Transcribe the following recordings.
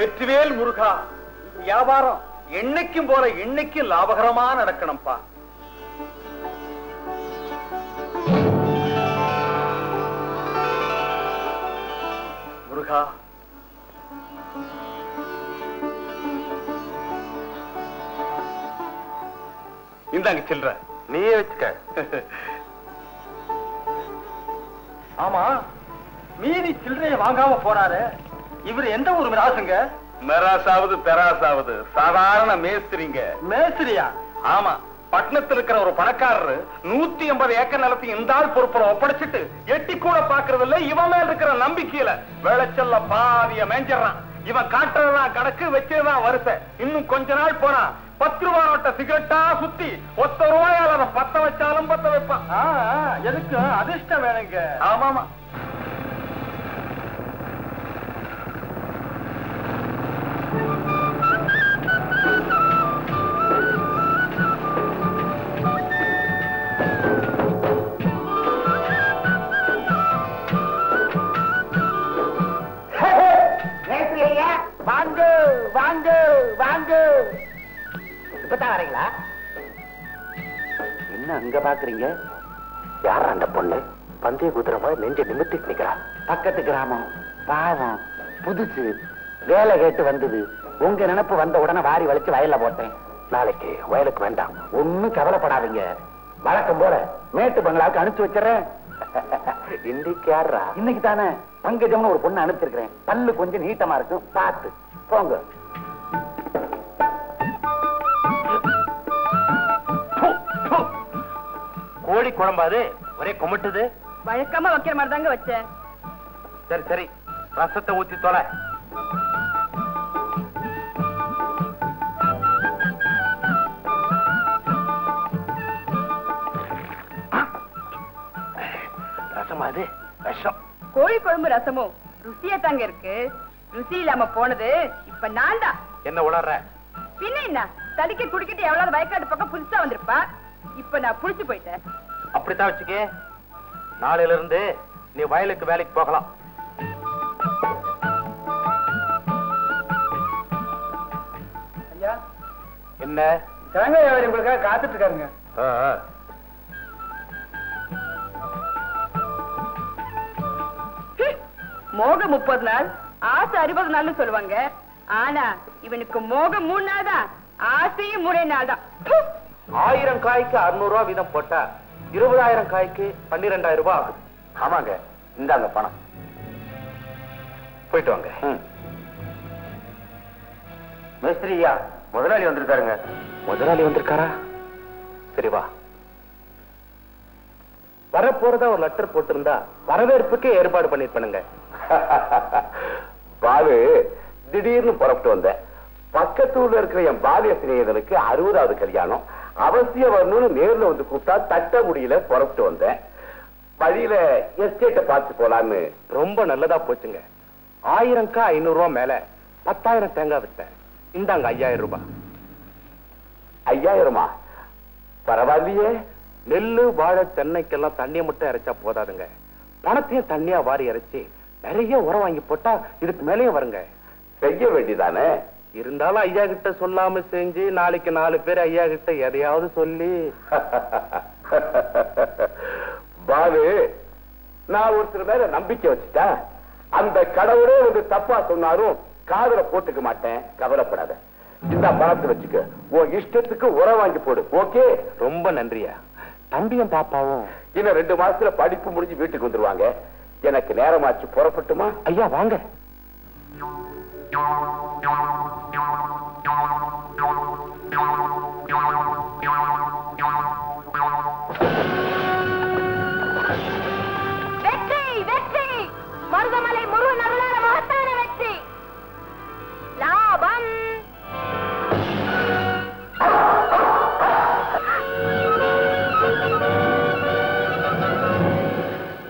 வெற்றிவேல் முருகா, வியாபாரம் என்னைக்கும் போல இன்னைக்கும் லாபகரமா நடக்கணும்பா. முருகா, இந்தாங்க சில்ற, நீயே வச்சுக்க. ஆமா, மீதி சில்லறைய வாங்காம போறாரு. இவர் எந்த ஊர் மிராசுங்க? மெராசாவது பெராசாவது சாதாரண மேஸ்திரிங்க. மேஸ்திரியா? ஆமா, பட்டணத்தில் இருக்கிற ஒரு பணக்காரரு 180 ஏக்கர் நிலத்தை இந்த ஆள் பொறுப்புல ஒப்படைச்சிட்டு எட்டி கூட பாக்குறது இல்ல. இவன் மேல இருக்கிற நம்பிக்கையில வேலைச்சல்ல பாதிய மேஞ்சிடறான். இவன் காட்டுறதுதான் கணக்கு, வச்சதுதான் வரிசை. இன்னும் கொஞ்ச நாள் போனா 10 ரூபாய் நோட்ட சிகரெட்டா சுத்தி 1 ரூபாயால அதை பத்த வச்சாலும் பத்த வைப்பான். எதுக்கு அதிர்ஷ்டம் வேணுங்க. ஆமாமா. வாங்க வாங்க வாங்க. இப்பதான் வரீங்களா? என்ன அங்க பாக்குறீங்க? யாரா அந்த பொண்ணு? பந்தய குதிரமா நெஞ்ச நிமித்திட்டு நிக்கிறா. பக்கத்து கிராமம், பாவம், புதுசு, வேலை கேட்டு வந்தது. உங்க நினைப்பு வந்த உடனே வாரி வளைச்சு வயல்ல போட்டேன். நாளைக்கு வயலுக்கு வேண்டாம், ஒண்ணும் கவலைப்படாதீங்க. வழக்கம் போல மேட்டு பங்களாவுக்கு அனுப்பிச்சு வச்சிடறேன். இன்னைக்கு யாரா? இன்னைக்கு தானே பங்கஜம்னு ஒரு பொண்ணு அனுப்பிச்சிருக்கிறேன். பல்லு கொஞ்சம் நீட்டமா இருக்கும், பார்த்து போங்க. கோழி குழம்பாது ஒரே குமட்டுது. வழக்கமா வைக்கிற மாதிரி தாங்க வச்சேன். சரி சரி, ரசத்தை ஊத்தி தொலை. ரசமா அது? விஷம். கோழி குழம்பு ரசமும் ருசியா தாங்க இருக்கு. ருசி இல்லாம போனது இப்ப நான் தான். என்ன உளற? பின்ன என்ன, தடிக்க குடிக்கிட்டு எவ்வளவு வயக்காட்டு பக்கம் புதுசா வந்திருப்பா. இப்ப நான் புடிச்சு போயிட்டேன். அப்படித்தான் வச்சுக்க. நாளையில இருந்து நீ வயலுக்கு வேலைக்கு போகலாம். ஐயா, என்ன தேங்காய் உங்களுக்காக காத்துட்டு இருக்காருங்க. மோகம் 30 நாள், ஆசை 60 நாள்னு சொல்லுவாங்க. ஆனா இவனுக்கு மோகம் 3 நாள் தான், ஆசையும் 3 நாள் தான். 1000 காய்க்கு 600 ரூபாய் வீதம் போட்டா 20,000 காய்க்கு 12,000 ரூபாய் ஆகுது. ஆமாங்க, இந்தாங்க பணம். போயிட்டு வாங்க. மேஸ்திரியா, முதலாளி வந்திருக்காருங்க. முதலாளி வந்திருக்காரா? சரி வா. வரப்போறதா ஒரு லெட்டர் போட்டிருந்தா வரவேற்புக்கு ஏற்பாடு பண்ணிருப்பானுங்க. பாலு, திடீர்னு புறப்பட்டு வந்தேன். பக்கத்தூர்ல இருக்கிற என் பாலிய சிநேகிதனுக்கு 60வது கல்யாணம், அவசியம் வரணும்னு நேர்ல வந்து கூப்பிட்டா தட்ட முடியல, புறப்பட்டு வந்தேன். வழியில எஸ்டேட்டை பார்த்து போலான்னு. ரொம்ப நல்லதா போச்சுங்க. 1000க்கு 500 ரூபாய் மேல 10,000 தேங்காய் விட்டேன். இந்தாங்க 5,000 ரூபாய். 5,000மா? பரவாயில்லையே. நெல்லு, வாழை, தென்னைக்கெல்லாம் தண்ணியை மட்டும் இறைச்சா போதாதுங்க. பணத்தையும் தண்ணியா வாரி இறைச்சி நிறைய உரம் வாங்கி போட்டா இதுக்கு மேலேயே வருங்க. செய்ய வேண்டியதானே? இருந்தாலும் ஐயா கிட்ட சொல்லாம செஞ்சு நாளைக்கு 4 பேர் ஐயா கிட்ட எதையாவது சொல்லி. பாலு, நான் ஒருத்தர் மேல நம்பிக்கை வச்சுட்டேன். அந்த கடவுளே வந்து தப்பா சொன்னாலும் காதுல போட்டுக்க மாட்டேன், கவலைப்படாத. இந்த பணத்தை வச்சுக்க, உன் இஷ்டத்துக்கு உரம் வாங்கி போடு. ஓகே? ரொம்ப நன்றியா. தம்பியும் பாப்பாவும் இன்னும் 2 மாசத்துல படிப்பு முடிஞ்சு வீட்டுக்கு வந்துருவாங்க. எனக்கு நேரமாச்சு, புறப்பட்டுமா? ஐயா வாங்க. வெற்றி வெற்றி, மருதமலை முருகன் அருளான மகத்தான வெற்றி. லாபம்.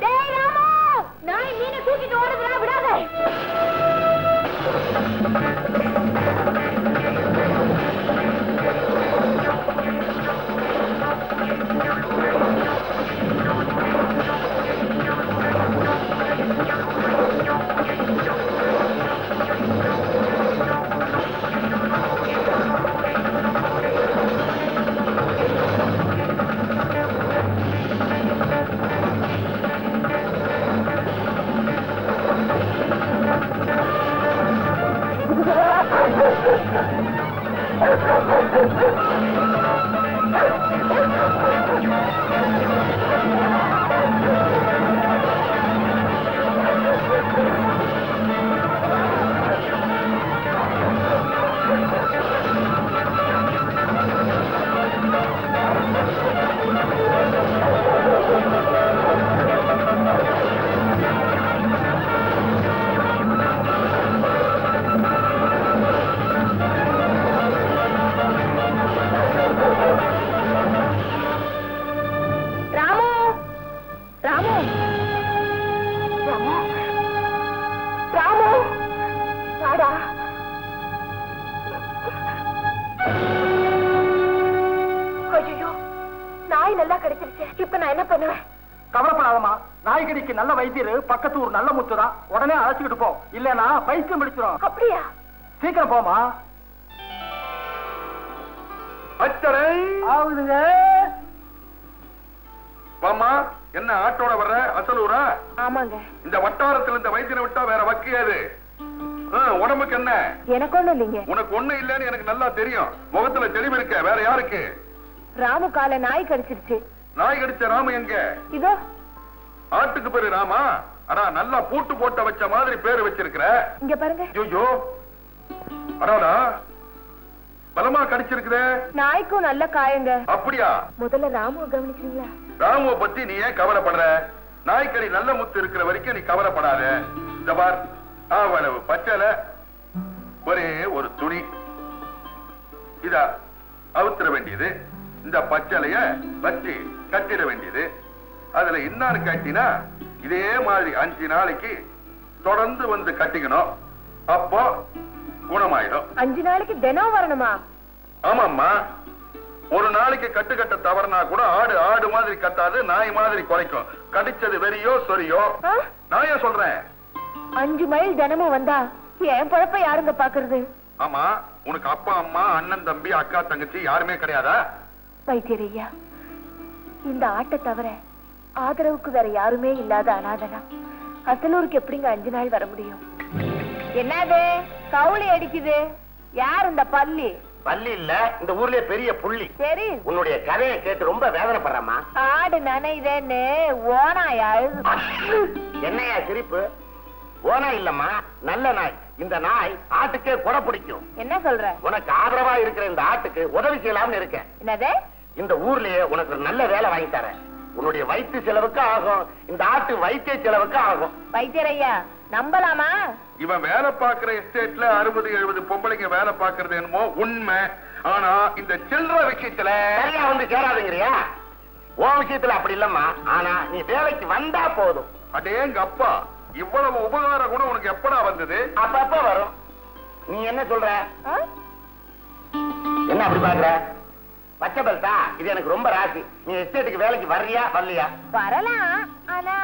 டேய் ராமு, நாய் மீனை தூக்கிட்டு ஓடுதுடா, விடாத. கவலைப்படாதமா, நாய்கடிக்கு நல்ல வைத்தியர் பக்கத்து ஊர் நல்ல முத்துதான், உடனே அழைச்சுக்கிட்டு போ, இல்லனா பைத்தியம் பிடிச்சிரும். அப்படியா? சீக்கிரம் போமா. அச்சரை ஆகுதுங்க. வாமா, என்ன ஆட்டோட வர்ற? அசலூரா? ஆமாங்க. இந்த வட்டாரத்தில் இந்த வைத்தியரை விட்டா வேற வக்கியாது. உடம்புக்கு என்ன? எனக்கு ஒண்ணு இல்லைங்க. உனக்கு ஒண்ணு இல்லன்னு எனக்கு நல்லா தெரியும். முகத்துல தெளிவு இருக்க. வேற யாருக்கு? ராமு கால நாய் கடிச்சிருச்சு. நாய் கடிச்ச ராமு எங்க? இதோ. ஆட்டுக்கு பேரு ராமா? அடா, நல்லா பூட்டு போட்ட வச்ச மாதிரி பேரு வச்சிருக்கிற. இங்க பாருங்க. ஐயோ, அடாடா, பலமா கடிச்சிருக்குதே. நாய்க்கும் நல்ல காயங்க. அப்படியா? முதல்ல ராமுவை கவனிக்கிறீங்களா? ராமுவை பத்தி நீ ஏன் கவலைப்படுற? நாய்க்கடி நல்ல முத்து இருக்கிற வரைக்கும் நீ கவலைப்படாத. இந்த பார், அவ்வளவு பச்சல ஒரே ஒரு துணி, இதா அவுத்துற வேண்டியது. இந்த பச்சலைய வச்சு கட்டிட வேண்டியது. அதுல இன்னாரு கட்டினா இதே மாதிரி 5 நாளைக்கு தொடர்ந்து வந்து கட்டிக்கணும். அப்போ குணமாயிடும். 5 நாளைக்கு தினம் வரணுமா? ஆமாம்மா. ஒரு நாளைக்கு கட்ட தவறுனா கூட ஆடு மாதிரி கத்தாது, நாய் மாதிரி குறைக்கும். கடிச்சது வெறியோ சொரியோ. நான் ஏன் சொல்றேன்? 5 மைல் தினமும் வந்தா என் பழப்ப யாருங்க பாக்குறது? ஆமா, உனக்கு அப்பா அம்மா அண்ணன் தம்பி அக்கா தங்கச்சி யாருமே கிடையாதா? வைத்தியரையா, இந்த ஆட்டை தவிர ஆதரவுக்கு வேற யாருமே இல்லாத அனாதனா அசலூருக்கு எப்படிங்க 5 நாள் வர முடியும்? என்னது கவுளி அடிக்குது? யார் இந்த பள்ளி? பள்ளி இல்ல, இந்த ஊர்லயே பெரிய புள்ளி. சரி, உன்னுடைய கதையை கேட்டு ரொம்ப வேதனைப்படுறமா. ஆடு நனைதேன்னு ஓனாய் அழுது. என்னையா சிரிப்பு? ஓனா இல்லம்மா, நல்ல நாய். இந்த நாய் ஆட்டுக்கே கொடை பிடிக்கும். என்ன சொல்ற? உனக்கு ஆதரவா இருக்கிற இந்த ஆட்டுக்கு உதவி செய்யலாம்னு இருக்கேன். என்னது? இந்த ஊர்லயே உனக்கு ஒரு நல்ல வேலை வாங்கி தரேன். உன்னுடைய வைத்திய செலவுக்கு ஆகும், இந்த ஆட்டு வைத்திய செலவுக்கு ஆகும். வைத்தியரையா, நம்பலாமா? இவன் வேலை பாக்குற எஸ்டேட்ல 60-70 பொம்பளைங்க வேலை பாக்குறது என்னமோ உண்மை. ஆனா இந்த சில்லற விஷயத்துல சரியா வந்து சேராதுங்கிறியா? உன் விஷயத்துல அப்படி இல்லம்மா. ஆனா நீ வேலைக்கு வந்தா போதும். அடேங்க அப்பா, இவ்வளவு உபகார குணம் உனக்கு எப்படா வந்தது? அப்பப்ப வரும். நீ என்ன சொல்ற? என்ன அப்படி பாக்குற? பச்சை பெல்ட்டா? இது எனக்கு ரொம்ப ராசி. நீ எஸ்டேட்டுக்கு வேலைக்கு வர்றியா வரலையா? வரலாம், ஆனா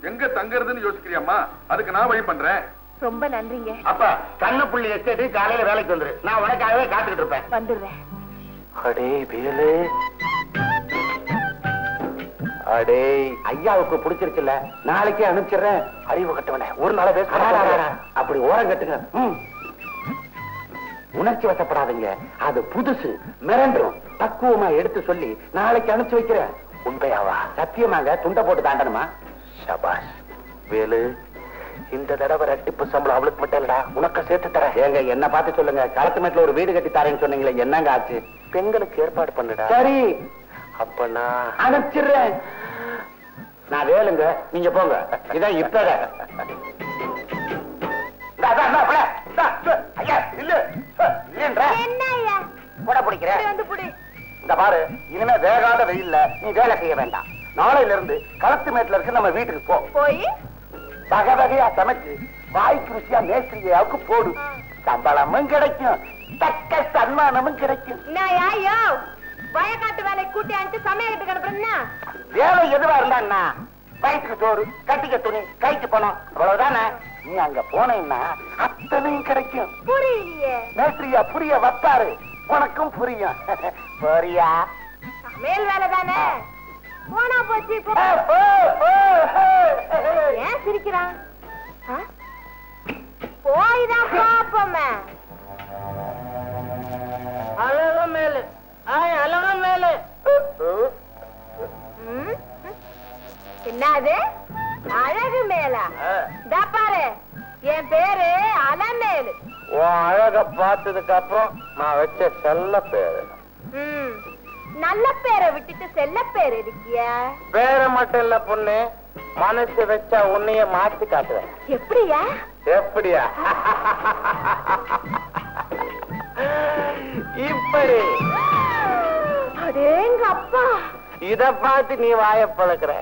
எங்க தங்கறதுன்னு யோசிக்கிறியம்மா? அதுக்கு நான் வழி பண்றேன். ரொம்ப நன்றிங்க. அப்ப கண்ணப்புள்ளி எஸ்டேட்டுக்கு காலையில வேலைக்கு வந்துரு. நான் உனக்காகவே காத்துக்கிட்டு இருப்பேன். வந்துடுறேன். அடே வேலு, அடே ஐயாவுக்கு பிடிச்சிருச்சுல, நாளைக்கே அனுப்பிச்சிடுறேன். அறிவு கட்டவனே, ஒரு நாளை பேச அப்படி ஓரம் கட்டுங்க. உணர்ச்சி வசப்படாதீங்க, அது புதுசு, மிரண்டும். பக்குவமா எடுத்து சொல்லி நாளைக்கு அனுப்பிச்சு வைக்கிறேன். உண்மையாவா? சத்தியமாங்க. துண்டை போட்டு தாண்டணுமா? சபாஷ் வேலு, இந்த தடவை ரெட்டிப்பு சம்பளம் அவளுக்கு மட்டும் இல்லடா, உனக்கு சேர்த்து தரேன். ஏங்க என்ன பார்த்து சொல்லுங்க, களத்துமேட்டுல ஒரு வீடு கட்டி தரேன்னு சொன்னீங்களே, என்னங்க ஆச்சு? பெண்களுக்கு ஏற்பாடு பண்ணுடா. சரி, அப்ப நான் அனுப்பிச்சிடுறேன். நான் வேலுங்க, நீங்க போங்க. இதான் இப்ப இந்த பாரு, இனிமே வேகாத வெயில்ல நீ வேலை செய்ய வேண்டாம். நாளையில இருந்து களத்து மேட்ல இருக்கு நம்ம வீட்டுக்கு போய் வகை வகையா சமைச்சு வாய்க்கு ருசியா மேஸ்திரியாவுக்கு போடு. சம்பளமும் கிடைக்கும், தக்க சன்மானமும் கிடைக்கும். வயக்காட்டு வேலை கூட்டி அனுப்பிச்சு சமையல் அனுப்புறேன்னா வேலை எதுவா இருந்தா வயிற்றுக்கு சோறு, கட்டிக்க துணி, கைக்கு பணம், அவ்வளவுதானே. நீ அங்க போனீங்கன்னா அத்தனையும் கிடைக்கும். புரியலையே. மேஸ்திரியா புரிய வைப்பாரு, உனக்கும் புரியும். புரியா? சமையல் வேலை தானே, போனா போச்சு. ஏன் சிரிக்கிறான்? போய்தான் பாப்போமே. என்னது அழகு மேலா? பாரு, என் பேரு அலமேலு. உன் அழக பார்த்ததுக்கு அப்புறம் நான் வச்ச செல்ல பேரு. நல்ல பேரை விட்டுட்டு செல்ல பேர் இருக்கிய? பேரை மட்டும் இல்ல பொண்ணு, மனசு வச்சா உன்னைய மாத்தி காட்டுவேன். எப்படியா? எப்படியா? இப்படி. அடேங்க அப்பா, இத பார்த்து நீ வாய பழக்கிற.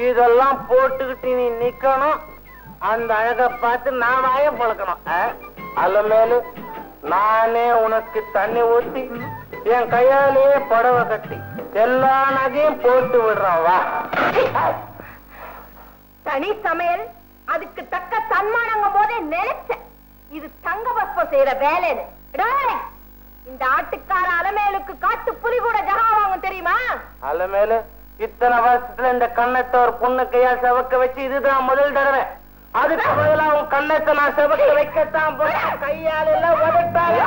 இதெல்லாம் போட்டுக்கிட்டு நீ நிக்கணும். அந்த அழக பார்த்து நான் வாய பழக்கணும். அலமேலு, நானே உனக்கு தண்ணி ஊத்தி என் கையாலேயே புடவை கட்டி எல்லா நகையும் போட்டு விடுறான். வா. தனி சமையல், அதுக்கு தக்க சன்மானங்க போதே நினைச்சேன் இது தங்க பஸ்பம் செய்யற வேலைன்னு. இந்த ஆட்டுக்கார அலமேலுக்கு காட்டு புலி கூட ஜகா வாங்கும் தெரியுமா? அலமேலு, இத்தனை வருஷத்துல இந்த கண்ணத்தை ஒரு பொண்ணு கையா செவக்க வச்சு இதுதான் முதல் தடவை. அதுக்கு பதிலா உன் கண்ணத்தை நான் செவக்க வைக்கத்தான் போறேன். கையால எல்லாம் உதட்டாங்க.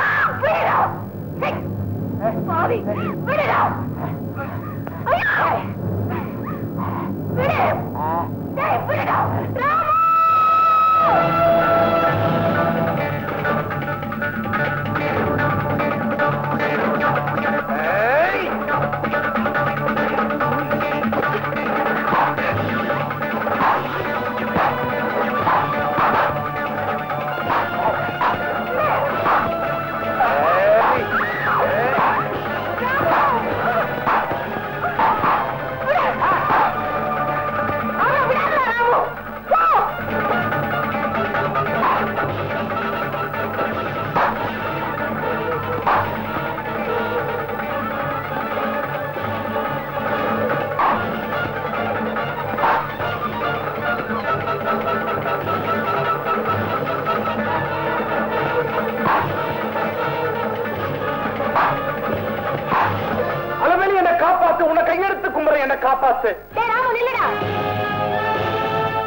காப்பாத்து.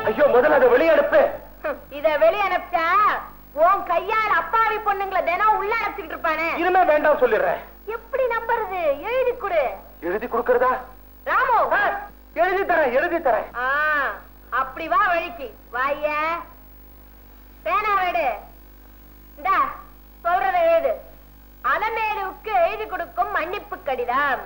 ஐயோ, முதல்ல அதை வெளியே அனுப்பு. இத வெளியே அனுப்பிச்சா உன் கையால அப்பாவி பொண்ணுங்களை தினம் உள்ள அனுப்பிச்சுட்டு இருப்பானே. இனிமே வேண்டாம் சொல்லிடுறேன். எப்படி நம்புறது? எழுதி கொடு. எழுதி கொடுக்கறதா? ராமு, எழுதி தரேன், எழுதி தரேன். அப்படி வா வழிக்கு வாய. பேனா வேடு. இந்தா சொல்றத எழுது. அலமேலுவுக்கு எழுதி கொடுக்கும் மன்னிப்பு கடிதம்.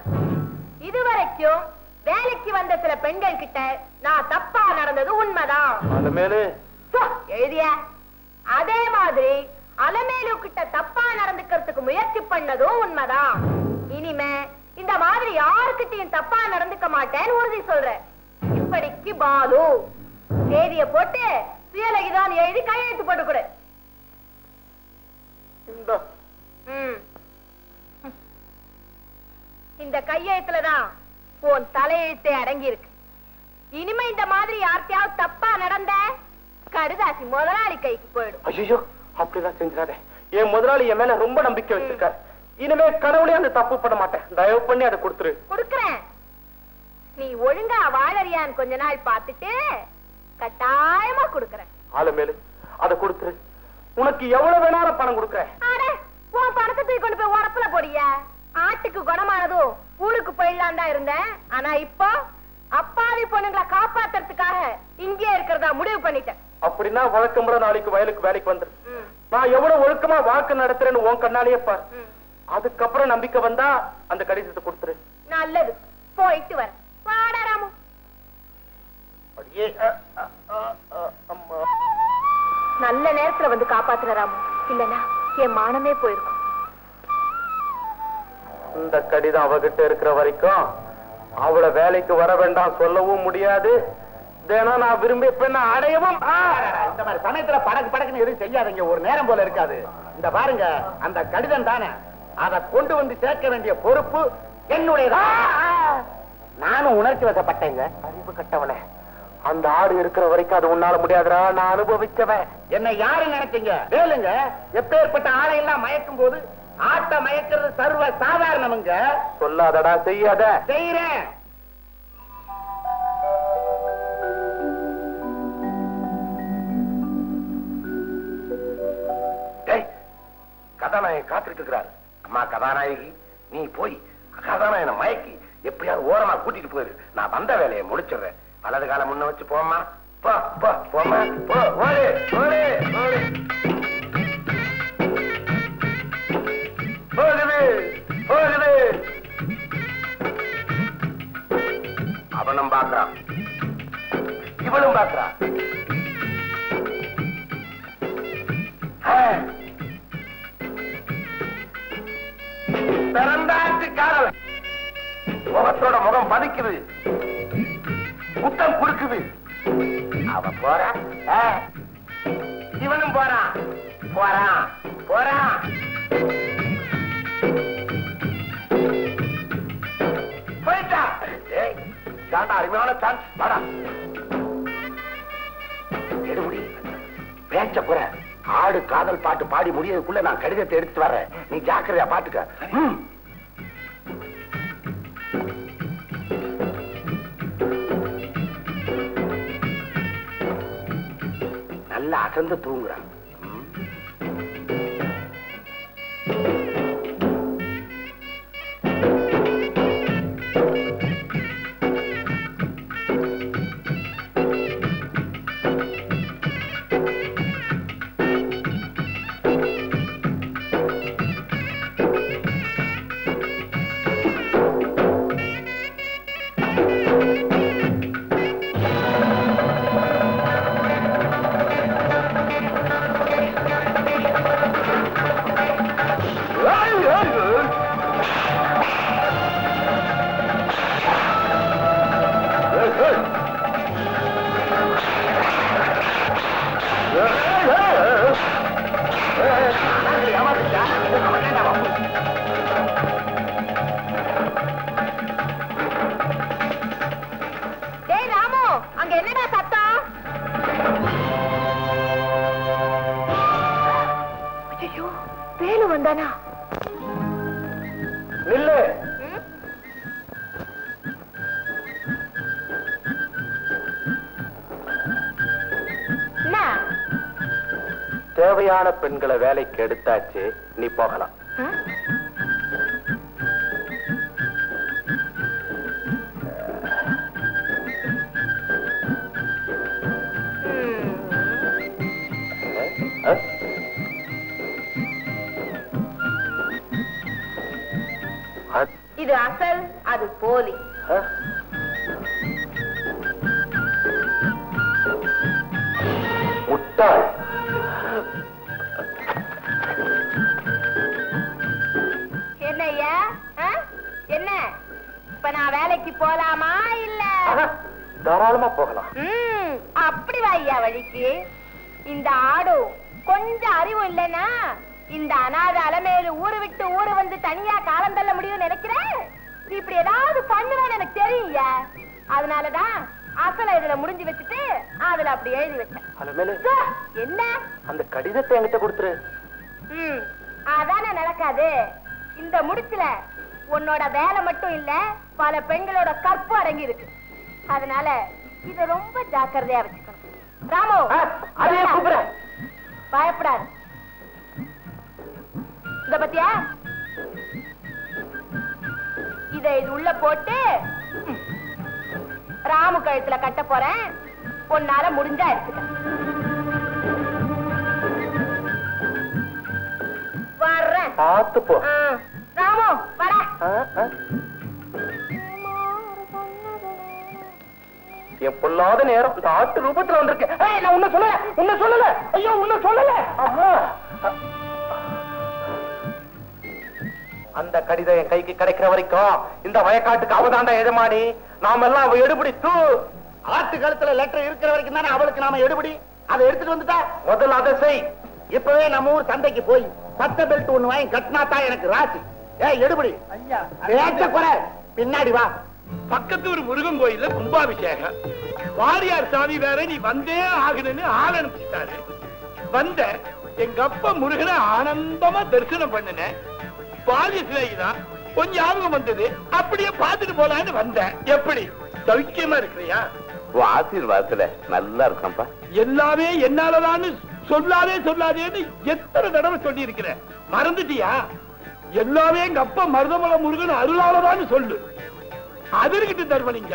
இதுவரைக்கும் வேலைக்கு வந்த சில பெண்கள் கிட்ட நான் தப்பா நடந்தது உண்மைதான். அலமேலு எழுதிய அதே மாதிரி அலமேலு கிட்ட தப்பா நடந்துக்கிறதுக்கு முயற்சி பண்ணதும் உண்மைதான். இனிமே இந்த மாதிரி யாருக்கிட்டையும் தப்பா நடந்துக்க மாட்டேன்னு உறுதி சொல்றேன். இப்படிக்கு பாலு. தேதிய போட்டு சுயலகிதான் எழுதி கையெழுத்து போட்டு கொடு. இந்த கையெழுத்துலதான் உன் தலையெழுத்தே அடங்கி இருக்கு. இனிமே இந்த மாதிரி யார்த்தையாவது தப்பா நடந்த கடுதாசி முதலாளி கைக்கு போயிடும். ஐயோ, அப்படிதான் செஞ்சாதே. என் முதலாளி என் மேல ரொம்ப நம்பிக்கை வச்சிருக்காரு. இனிமே கடவுளே அந்த தப்பு பண்ண மாட்டேன். தயவு பண்ணி அதை கொடுத்துரு. கொடுக்கறேன். நீ ஒழுங்கா வாழறியான்னு கொஞ்ச நாள் பார்த்துட்டு கட்டாயமா கொடுக்கறேன். அலமேலு, அதை கொடுத்துரு. உனக்கு எவ்வளவு வேணாலும் பணம் கொடுக்கறேன். உன் பணத்தை தூக்கி கொண்டு போய் உடப்புல போடிய. ஆட்டுக்கு குணமானதும் ஊருக்கு போயிடலாம் தான் இருந்தேன். ஆனா இப்போ அப்பாவி பொண்ணுங்களை காப்பாத்துறதுக்காக இங்கே இருக்கிறதா முடிவு பண்ணிட்டேன். அப்படின்னா வழக்கமுறை நாளைக்கு வயலுக்கு வேலைக்கு வந்துரு. நான் எவ்வளவு ஒழுக்கமா வாழ்க்கை நடத்துறேன்னு உன் கண்ணாலேயே பாரு. அதுக்கப்புறம் நம்பிக்கை வந்தா அந்த கடிதத்தை கொடுத்துரு. நல்லது, போயிட்டு வர. வாடா ராமு. நல்ல நேரத்துல வந்து காப்பாத்துற ராமு. இல்லனா என் மானமே போயிருக்கும். இந்த கடிதம் அவகிட்ட இருக்கிற வரைக்கும் அவளை வேலைக்கு வர வேண்டாம் சொல்லவும் முடியாது. தினம் நான் விரும்பிய பெண்ணை அடையவும். இந்த மாதிரி சமயத்துல படக்கு படக்குன்னு எதுவும் செய்யாதீங்க. ஒரு நேரம் போல இருக்காது. இந்த பாருங்க, அந்த கடிதம் தானே, அதை கொண்டு வந்து சேர்க்க வேண்டிய பொறுப்பு என்னுடையதான். நானும் உணர்ச்சி வசப்பட்டேங்க. அறிவு கட்டவனே, அந்த ஆடு இருக்கிற வரைக்கும் அது உன்னால முடியாதுடா. நான் அனுபவிச்சவன். என்ன யாரு நினைச்சீங்க? வேலுங்க, எப்பேற்பட்ட ஆளையெல்லாம் மயக்கும் போது ஆட்ட மயக்கிறது சர்வ சாதாரணமுங்க. சொல்லாதடா, செய்யாத. செய்யறேன். கதாநாயகன் காத்துட்டு இருக்கிறாரு. அம்மா கதாநாயகி, நீ போய் கதாநாயகனை மயக்கி எப்படியாவது ஓரமா கூட்டிட்டு போயிரு. நான் வந்த வேலையை முடிச்சிடுறேன். வலது கால முன்ன வச்சு போமா. போ போ போமா போ. ஓடு ஓடு ஓடு. போகுது போகுது. அவனும் பாக்குறான், இவனும் பாக்குறான். பிறந்தாச்சு காதல். முகத்தோட முகம் பதிக்குது, முத்தம் குடுக்குது. அவ போறா, இவனும் போறான் போறான் போறான். போயிட்டா. அருமையான சான்ஸ். வாடா எடுபடி. பேச்ச போற ஆடு காதல் பாட்டு பாடி முடியதுக்குள்ள நான் கடிதத்தை எடுத்துட்டு வர்றேன். நீ ஜாக்கிரதையா பாத்துக்க. நல்லா அசந்து தூங்குறான். தேவையான பெண்களை வேலைக்கு எடுத்தாச்சு, நீ போகலாம். இது அசல், அது போலி. முட்டாள். என்னையா என்ன? இப்ப நான் வேலைக்கு போலாமா இல்ல? தாராளமா போகலாம். அப்படி வாய்யா வழிக்கு. இந்த ஆடு கொஞ்சம் அறிவு இல்லைன்னா இந்த அநாத அலமேலு ஊரு விட்டு ஊரு வந்து தனியா காலம் தள்ள முடியும் நினைக்கிறேன். இப்படி ஏதாவது பண்ணுவேன்னு எனக்கு தெரியும்யா. அதனாலதான் அசல இதுல முடிஞ்சு வச்சுட்டு அதுல அப்படி எழுதி வச்சேன். என்ன? அந்த கடிதத்தை என்கிட்ட கொடுத்துரு. அதானே நடக்காது. இந்த முடிச்சுல உன்னோட வேலை மட்டும் இல்ல, பல பெண்களோட கற்பு அடங்கி இருக்கு. அதனால இத ரொம்ப ஜாக்கிரதையா வச்சுக்கணும். ராமு, அதே கூப்பிடுறேன். பயப்படாது. இத பத்தியா? இத இது உள்ள போட்டு ராமு கழுத்துல கட்ட போறேன். உன்னால முடிஞ்சா எடுத்துக்க. வர்றேன். பார்த்து போ. ராமு வர. என் பொல்லாத நேரம் இந்த ஆட்டு ரூபத்துல வந்திருக்கேன். நான் உன்ன சொல்லல. ஐயோ உன்ன சொல்லல. அந்த கடிதம் என் கைக்கு கிடைக்கிற வரைக்கும் இந்த வயக்காட்டுக்கு அவதாண்டா எஜமானி. நாம எல்லாம் அவ எடுபடி தூ. ஆட்டு கழுத்துல லெட்டர் இருக்கிற வரைக்கும் தானே அவளுக்கு நாம எடுபடி. அதை எடுத்துட்டு வந்துட்டா முதல்ல அதை செய். இப்பவே நம்ம ஊர் சந்தைக்கு போய் பத்த பெல்ட் ஒண்ணு வாங்கி கட்டினாத்தான் எனக்கு ராசி. எடுபடி. பேச்ச குறை. பின்னாடி வா. பக்கத்து ஒரு முருகன் கோயில்ல கும்பாபிஷேகம். வாரியார் சாமி வேற நீ வந்தே ஆகுதுன்னு ஆள் அனுப்பிச்சிட்டாரு. வந்த எங்க அப்பா முருகனை ஆனந்தமா தரிசனம் பண்ணின. பாதி சிலைதான் கொஞ்சம் ஞாபகம் வந்தது. அப்படியே பார்த்துட்டு போலான்னு வந்தேன். எப்படி சௌக்கியமா இருக்கிறியா? ஆசீர்வாதத்துல நல்லா இருக்கப்பா. எல்லாமே என்னாலதான்னு சொல்லாதேன்னு எத்தனை தடவை சொல்லி இருக்கிற. மறந்துட்டியா? எல்லாமே எங்க அப்பா மருதமலை முருகன் அருளாலதான்னு சொல்லு. அதற்கிட்ட தர்மலிங்க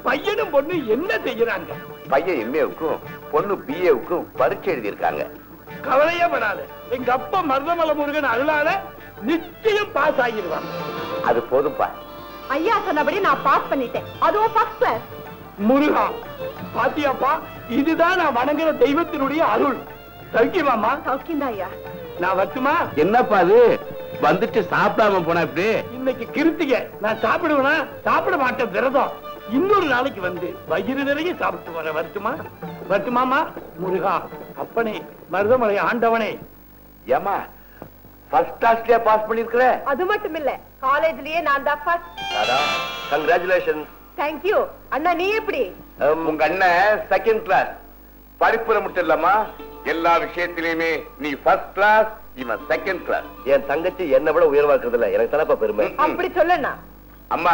பையனும் பொண்ணு என்ன செய்யறாங்க? பையன் எம்ஏவுக்கும் பொண்ணு பிஏவுக்கும் பரீட்சை எழுதியிருக்காங்க. கவலையே படாத, எங்க அப்பா மருதமலை முருகன் அருளால நிச்சயம் பாஸ் ஆகிடுவாங்க. அது போதும்பா. ஐயா சொன்னபடி நான் பாஸ் பண்ணிட்டேன், அதுவும் ஃபர்ஸ்ட் கிளாஸ். முருகா, பாத்தியாப்பா, இதுதான் நான் வணங்குற தெய்வத்தினுடைய அருள். சௌக்கியமாமா? சௌக்கியம் தான் ஐயா. நான் வரட்டுமா? என்னப்பா அது வந்துட்டு சாப்பிடாம போனா இப்படி? இன்னைக்கு கிருத்திகை, நான் சாப்பிடுவேனா? சாப்பிட மாட்டேன், விரதம். இன்னொரு நாளைக்கு வந்து வயிறு நிறைய சாப்பிட்டு வர. வரட்டுமா? வரட்டுமாமா? முருகா, அப்பனே, மருதமலை ஆண்டவனே. ஏமா ஃபர்ஸ்ட் கிளாஸ்லயே பாஸ் பண்ணிருக்கிற? அது மட்டும் இல்ல, காலேஜ்லயே நான் தான் ஃபர்ஸ்ட். கங்க்ராச்சுலேஷன். தேங்க்யூ. அண்ணா நீ எப்படி? உங்க அண்ணன் செகண்ட் கிளாஸ். படிப்புல மட்டும் இல்லம்மா, எல்லா விஷயத்திலயுமே நீ ஃபர்ஸ்ட் கிளாஸ், இவன் செகண்ட் கிளாஸ். என் தங்கச்சி என்ன விட உயர்வா இருக்கிறதுல எனக்கு தானப்பா பெருமை. அப்படி சொல்லண்ணா. அம்மா,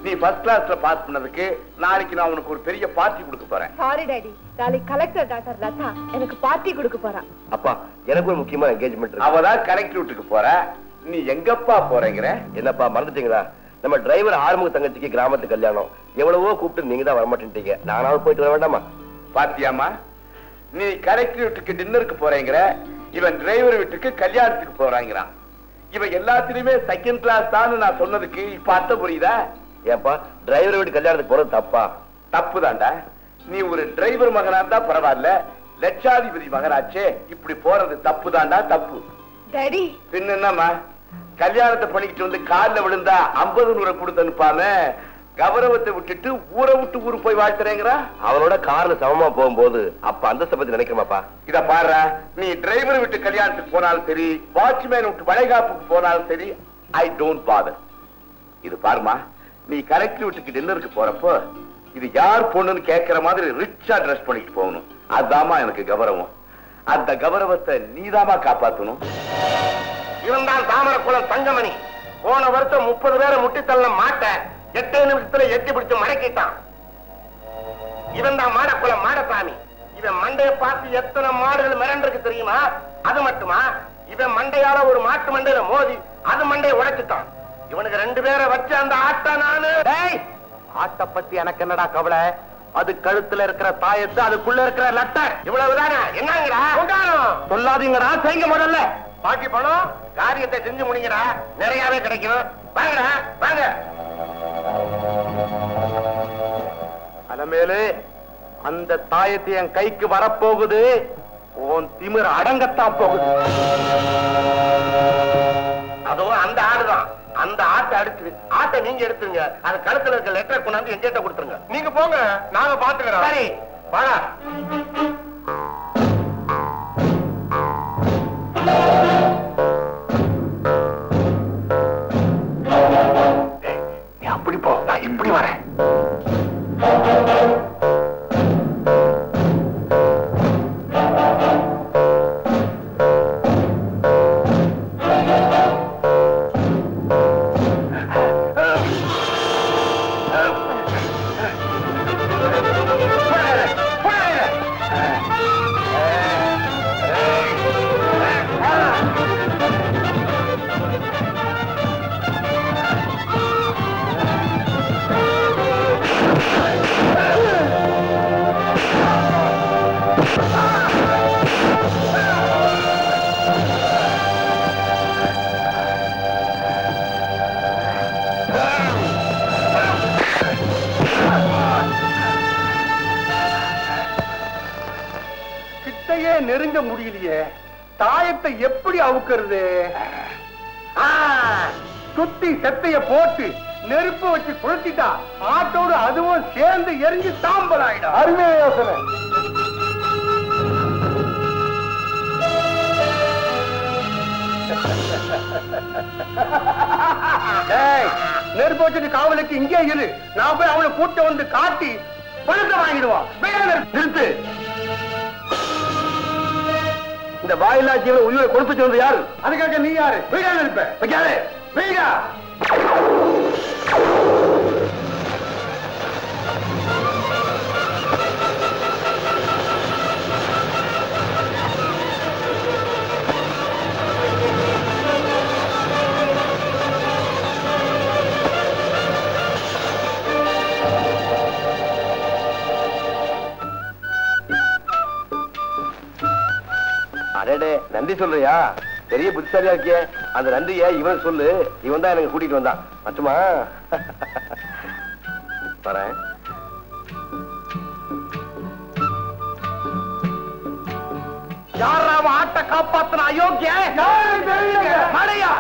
நீ ஃபர்ஸ்ட் கிளாஸ்ல பாஸ் பண்ணதுக்கு நாளைக்கு நான் உனக்கு ஒரு பெரிய பார்ட்டி கொடுக்க போறேன். சாரி டாடி, நாளைக்கு கலெக்டர் டாக்டர் லதா எனக்கு பார்ட்டி கொடுக்க போறான். அப்பா, எனக்கு ஒரு முக்கியமான என்கேஜ்மெண்ட் இருக்கு. அவதான் கலெக்டர் வீட்டுக்கு போற. நீ எங்கப்பா போறேங்கிற? என்னப்பா மறந்துட்டீங்களா? நம்ம டிரைவர் ஆறுமுக தங்கச்சிக்கு கிராமத்து கல்யாணம். எவ்வளவோ கூப்பிட்டு நீங்க தான் வரமாட்டேன்ட்டீங்க. நானாவது போயிட்டு வர வேண்டாமா? பாத்தியாமா, நீ கலெக்டர் வீட்டுக்கு டின்னருக்கு போறேங்கிற, இவன் டிரைவர் வீட்டுக்கு கல்யாணத்துக்கு போறாங்கிறான். இவன் எல்லாத்திலுமே செகண்ட் கிளாஸ் தான் நான் சொன்னதுக்கு இப்ப அர்த்தம் புரியுதா? ஏப்பா, டிரைவர் வீட்டு கல்யாணத்துக்கு போறது தப்பா? தப்பு தாண்டா. நீ ஒரு டிரைவர் மகனா இருந்தா பரவாயில்ல, லட்சாதிபதி மகனாச்சே, இப்படி போறது தப்பு தாண்டா, தப்பு. டாடி, பின்ன என்னம்மா, கல்யாணத்தை பண்ணிக்கிட்டு வந்து காலில் விழுந்தா 50 100 கொடுத்து அனுப்பாம கௌரவத்தை விட்டுட்டு ஊரை விட்டு ஊரு போய் வாழ்த்துறேங்கிறா? அவனோட கார்ல சமமா போகும்போது அப்ப அந்த பத்தி நினைக்கிறமாப்பா. இத பாரு, நீ டிரைவர் விட்டு கல்யாணத்துக்கு போனாலும் சரி, வாட்ச்மேன் விட்டு வளைகாப்புக்கு போனாலும் சரி, ஐ டோன்ட் பாதர். இது பாருமா, நீ கலெக்டர் வீட்டுக்கு டின்னருக்கு போறப்போ இது யார் பொண்ணுன்னு கேட்கிற மாதிரி ரிச்சா ட்ரெஸ் பண்ணிட்டு போகணும். அதுதாமா எனக்கு கௌரவம். அந்த கௌரவத்தை நீதாமா காப்பாத்தணும். இவன் தான் தாமரக்குளம் தங்கமணி. போன வருஷம் 30 பேரை முட்டித்தள்ள மாட்ட 8 நிமிஷத்துல எட்டி பிடிச்சு மடக்கிட்டான். இவன் தான் மாடக்குளம் மாடசாமி. இவன் மண்டையை பார்த்து எத்தனை மாடுகள் மிரண்டிருக்கு தெரியுமா? அது மட்டுமா, இவன் மண்டையால ஒரு மாட்டு மண்டையில மோதி அது மண்டையை உடைச்சிட்டான். இவனுக்கு 2 பேரை வச்சு அந்த ஆட்ட நானு. ஆட்ட பத்தி எனக்கு என்னடா கவலை? அது கழுத்துல இருக்கிற தாயத்து, அதுக்குள்ள இருக்கிற லட்டர், இவ்வளவுதானே. என்னங்கடா சொல்லாதீங்கடா, செய்யுங்க. முதல்ல பாக்கி பணம் காரியத்தை செஞ்சு முடிங்கடா, நிறையவே கிடைக்கும். வாங்கடா வாங்க. அலமேலு, அந்த தாயத்தை என் கைக்கு வரப்போகுது. உன் திமிர அடங்கத்தான் போகுது. அதுவும் அந்த ஆடுதான். அந்த ஆட்டை அடிச்சு ஆட்டை நீங்க எடுத்துருங்க. அது கழுத்துல இருக்க லெட்டர் கொண்டாந்து எங்கிட்ட கொடுத்துருங்க. நீங்க போங்க, நாங்க பாத்துக்கிறோம். சரி, வாடா. நீ அப்படி போ, நான் இப்படி வரேன். நெருங்க முடியலையே, தாயத்தை எப்படி அவுக்கிறது? சுத்தி செத்தைய போட்டு நெருப்பு வச்சு கொளுத்திட்டா ஆட்டோடு அதுவும் சேர்ந்து எரிஞ்சு சாம்பல் ஆயிடும். அருமையான யோசனை. நெருப்பு வச்சுட்டு காவலுக்கு இங்கே இரு, நான் போய் அவனை கூட்ட வந்து காட்டி பணத்தை வாங்கிடுவான். நிறுத்து. இந்த வாயிலா ஜீவனை உயிரை கொடுத்துட்டு வந்து யாரு? அதுக்காக நீ யாரு? வீடா இருப்ப வைக்காதே. வீடா நன்றி சொல்றியா? பெரிய புத்திசாலியா இருக்கிய. அந்த நன்றிய இவன் சொல்லு. இவன் தான் எனக்கு கூட்டிட்டு வந்தான். மட்டுமா வரேன். யாராவது ஆட்டை காப்பாத்தின அயோக்கிய மடையா?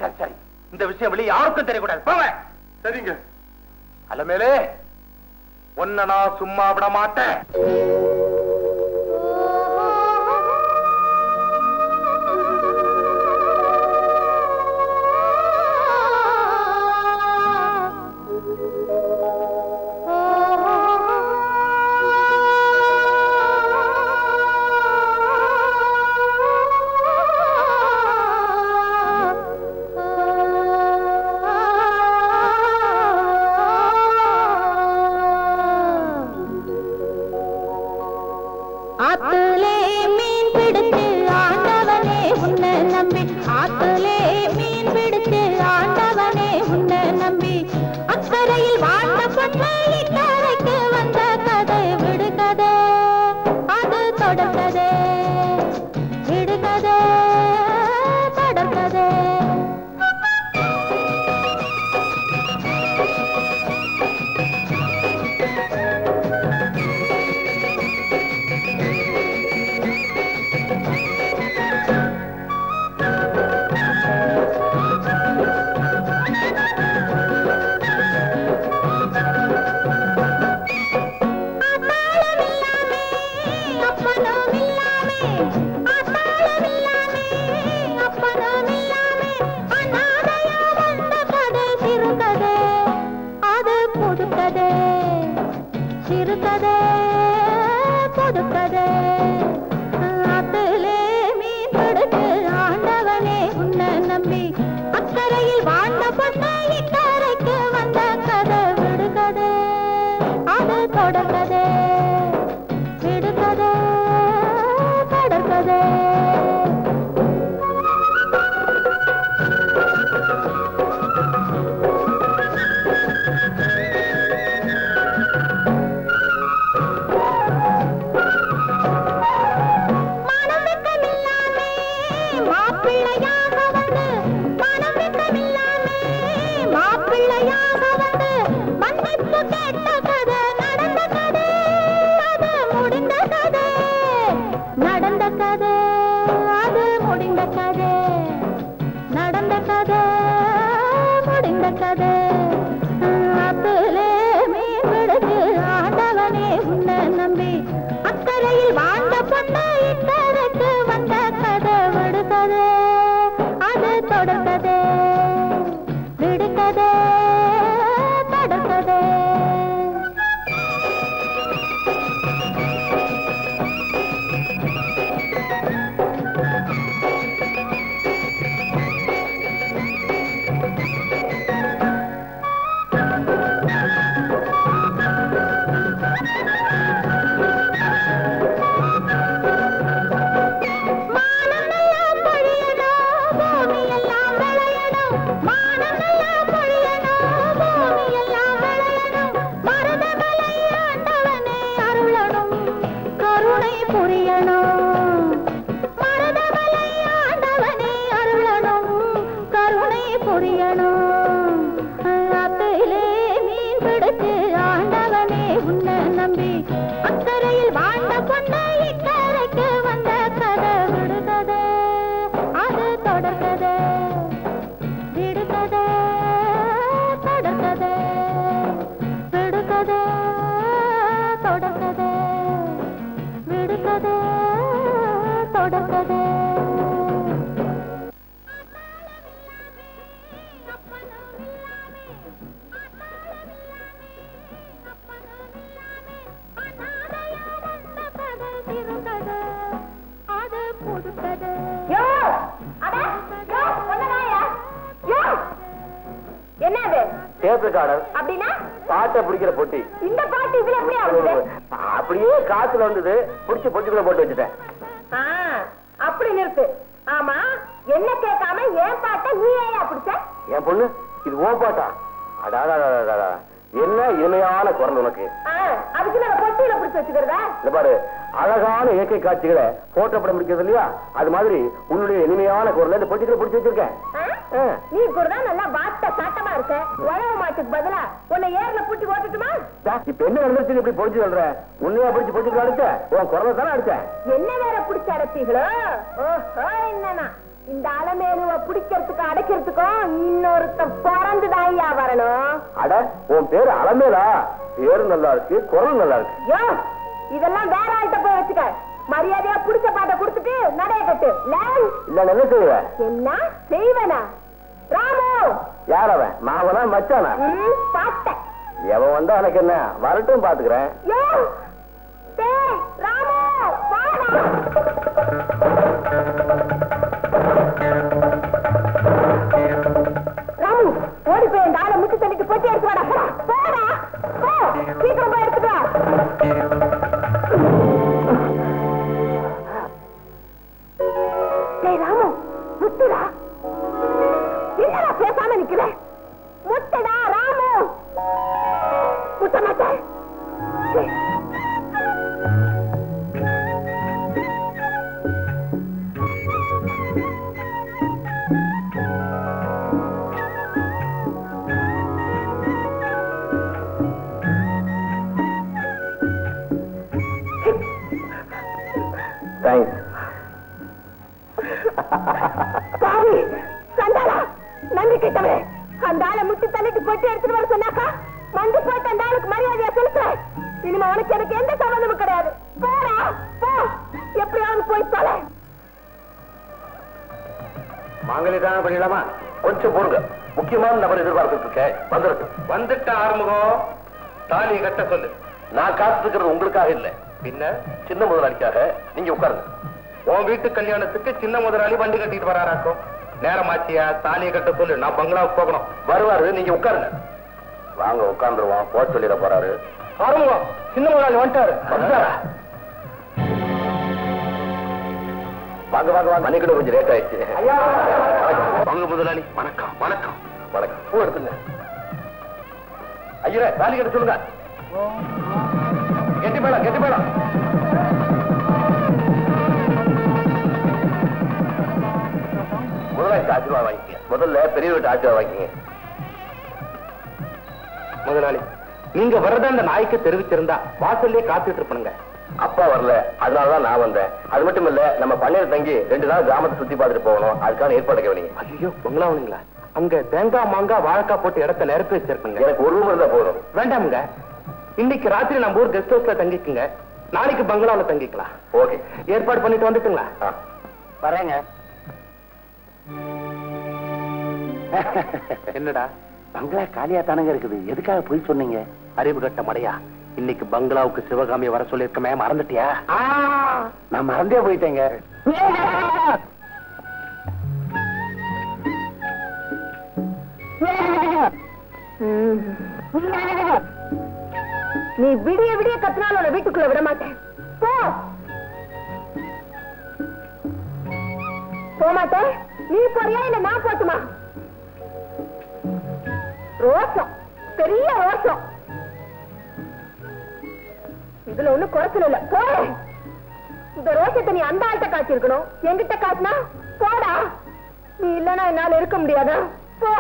சரி சரி, இந்த விஷயம் வெளியே யாருக்கும் தெரியக்கூடாது. போங்க. சரிங்க. அலமேலே, உன்னை நான் சும்மா விட மாட்டேன். பாட்டை பிடிக்கிற போட்டி. இந்த பாட்டு இதுல எப்படி ஆகுது? அப்படியே காத்துல வந்தது, புடிச்சு பொட்டுக்குள்ள போட்டு வச்சுட்டேன். அப்படி நிறுத்து. ஆமா, என்ன கேட்காம ஏன் பாட்டை நீ ஏன் பிடிச்ச? என் பொண்ணு, இது ஓ பாட்டா? அடாடா, என்ன இனிமையான குரல் உனக்கு. அதுக்கு நான் பொட்டியில பிடிச்சு வச்சுக்கிறதா? இந்த பாரு, அழகான இயற்கை காட்சிகளை போட்டோ படம் பிடிக்கிறது இல்லையா, அது மாதிரி உன்னுடைய இனிமையான குரல் இந்த பொட்டிகளை பிடிச்சு வச்சிருக்கேன். நீ கூட நல்லா வாட்ட சாட்டமா இருக்க. உழவு மாட்டுக்கு பதிலா உன்னை ஏர்ல பூட்டி ஓட்டுட்டுமா? இப்ப என்ன நடந்துச்சு இப்படி பொடிச்சு சொல்ற? உன்னையா பிடிச்சு பொட்டிட்டு அடிச்ச? உன் குரலை தானே அடிச்சேன். என்ன வேற பிடிச்சு அடைப்பீங்களோ? என்னன்னா இந்த அலமேலுவ பிடிக்கிறதுக்கு அடைக்கிறதுக்கும் இன்னொருத்த பிறந்துதாயா வரணும். அட, உன் பேரு அலமேலா? பேரு நல்லா இருக்கு, குரல் நல்லா இருக்கு. இதெல்லாம் வேற ஆள்கிட்ட போய் வச்சுக்க. மரியாதையா புடிச்ச பாட்டை கொடுத்துட்டு நடைய கட்டு. இல்ல என்ன செய்வ? என்ன செய்வனா? ராமு. யார் அவன்? மாவனா மச்சானா? பாட்ட எவன் வந்தா எனக்கு என்ன, வரட்டும் பாத்துக்கிறேன். ராமு ராமு, ஓடி போய் இந்த ஆளை முட்டு தள்ளிட்டு போட்டி எடுத்து வாடா. போடா, போ, சீக்கிரம் போய் எடுத்துட்டு வா. ராமு, முட்டுடா. என்னடா பேசாம நிக்கிற? முட்டுடா ராமு. முட்ட மாட்டேன். நன்றி கிட்டவே. அந்த ஆளை முட்டி தள்ளிட்டு போட்டு எடுத்துட்டு வர சொன்னாக்கா மண்டி போட்டு அந்த ஆளுக்கு மரியாதையா செலுத்துறேன். இனிமே உனக்கு எனக்கு எந்த சம்பந்தமும் கிடையாது. போடா, போ, எப்படியாவது போய் தொலை. மாங்கலி தானே பண்ணிடலாமா? கொஞ்சம் போடுங்க, முக்கியமான நபர் எதிர்பார்த்துட்டு இருக்கேன். வந்துட்டு ஆறுமுகம், தாலியை கட்ட சொல்லு. நான் காத்துக்கிறது உங்களுக்காக இல்ல, பின்ன சின்ன முதலாளிக்காக. நீங்க உட்காருங்க. உன் வீட்டு கல்யாணத்துக்கு சின்ன முதலாளி வண்டி கட்டிட்டு வராராக்கும். நேரமாச்சியா, தாலியை கட்ட சொல்லு. நான் பங்களாவுக்கு போகணும். வருவாரு, நீங்க உட்காருங்க. வாங்க உட்கார்ந்துருவோம். போக சொல்லிட போறாரு. ஆறுமுகம், சின்ன முதலாளி வந்துட்டாரு. வாங்க வாங்க வாங்க. மணிக்கிட்ட கொஞ்சம் லேட் ஆயிடுச்சு. வாங்க முதலாளி. வணக்கம் வணக்கம் வணக்கம். பூ எடுத்துங்க. ஐயரே, தாலி கட்ட சொல்லுங்க. கெட்டி மேடம், கெட்டி மேடம். முதலாளி ஆசீர்வாதம் வாங்கிக்க. முதல்ல பெரிய வீட்டு ஆசீர்வாதம் வாங்கிங்க. முதலாளி, நீங்க வரதா அந்த நாய்க்கு தெரிவிச்சிருந்தா வாசல்லே காத்துட்டு இருப்பனுங்க. அப்பா வரல, அதனாலதான் நான் வந்தேன். அது மட்டும் இல்ல, நம்ம பண்ணையில தங்கி 2 நாள் கிராமத்தை சுத்தி பார்த்துட்டு போகணும். அதுக்கான ஏற்பாடு கவனிங்க. ஐயோ, பொங்கலாவீங்களா? அங்க தேங்காய் மாங்காய் வாழைக்காய் போட்டு இடத்த நிரப்பி வச்சிருக்கீங்க. எனக்கு ஒரு ரூம் இருந்தா போதும். வேண்டாமுங்க, இன்னைக்கு ராத்திரி நம்ம ஊர் கெஸ்ட் ஹவுஸ்ல தங்கிக்குங்க. நாளைக்கு பங்களாவில் தங்கிக்கலாம். ஓகே, ஏற்பாடு பண்ணிட்டு வந்துட்டுங்களா? வரேங்க. என்னடா பங்களா காலியா தானங்க இருக்குது, எதுக்காக போய் சொன்னீங்க? அறிவு கட்ட மடையா, இன்னைக்கு பங்களாவுக்கு சிவகாமி வர சொல்லிருக்கமே, மறந்துட்டியா? நான் மறந்தே போயிட்டேங்க. நீ விடிய விடிய கத்தினாலும் வீட்டுக்குள்ள விட மாட்டேன். போக மாட்டேன். நீ போறியா இல்ல நான் போட்டுமா? ரோஷம், பெரிய ரோஷம். இதுல ஒண்ணு குறைச்சல் இல்ல. போ, இந்த ரோஷத்தை நீ அந்த ஆள்கிட்ட காட்டிருக்கணும். என்கிட்ட காட்டினா போடா. நீ இல்லன்னா என்னால இருக்க முடியாதா? போ.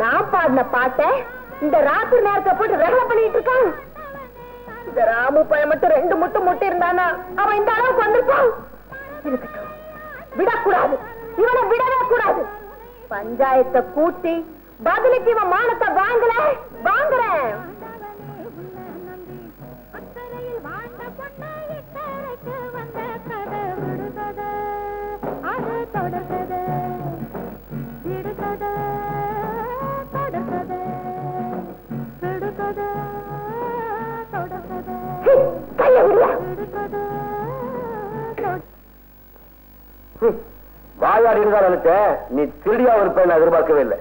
நான் பாடின பாட்டை இந்த ராத்திரி நேரத்தை போட்டு ரகலை பண்ணிட்டு இருக்கான். இந்த ராமு பையன் மட்டும் 2 முட்டை இருந்தானா அவன் இந்த அளவுக்கு வந்திருப்பான். இருக்கட்டும், விடக்கூடாது, இவனை விடவே கூடாது. பஞ்சாயத்தை கூட்டி பதிலுக்கு இவன் மானத்தை வாங்குறேன். வாயாடி இருந்தா நினைச்சேன், நீ திருடியா இருப்ப நான் எதிர்பார்க்கவே இல்லை.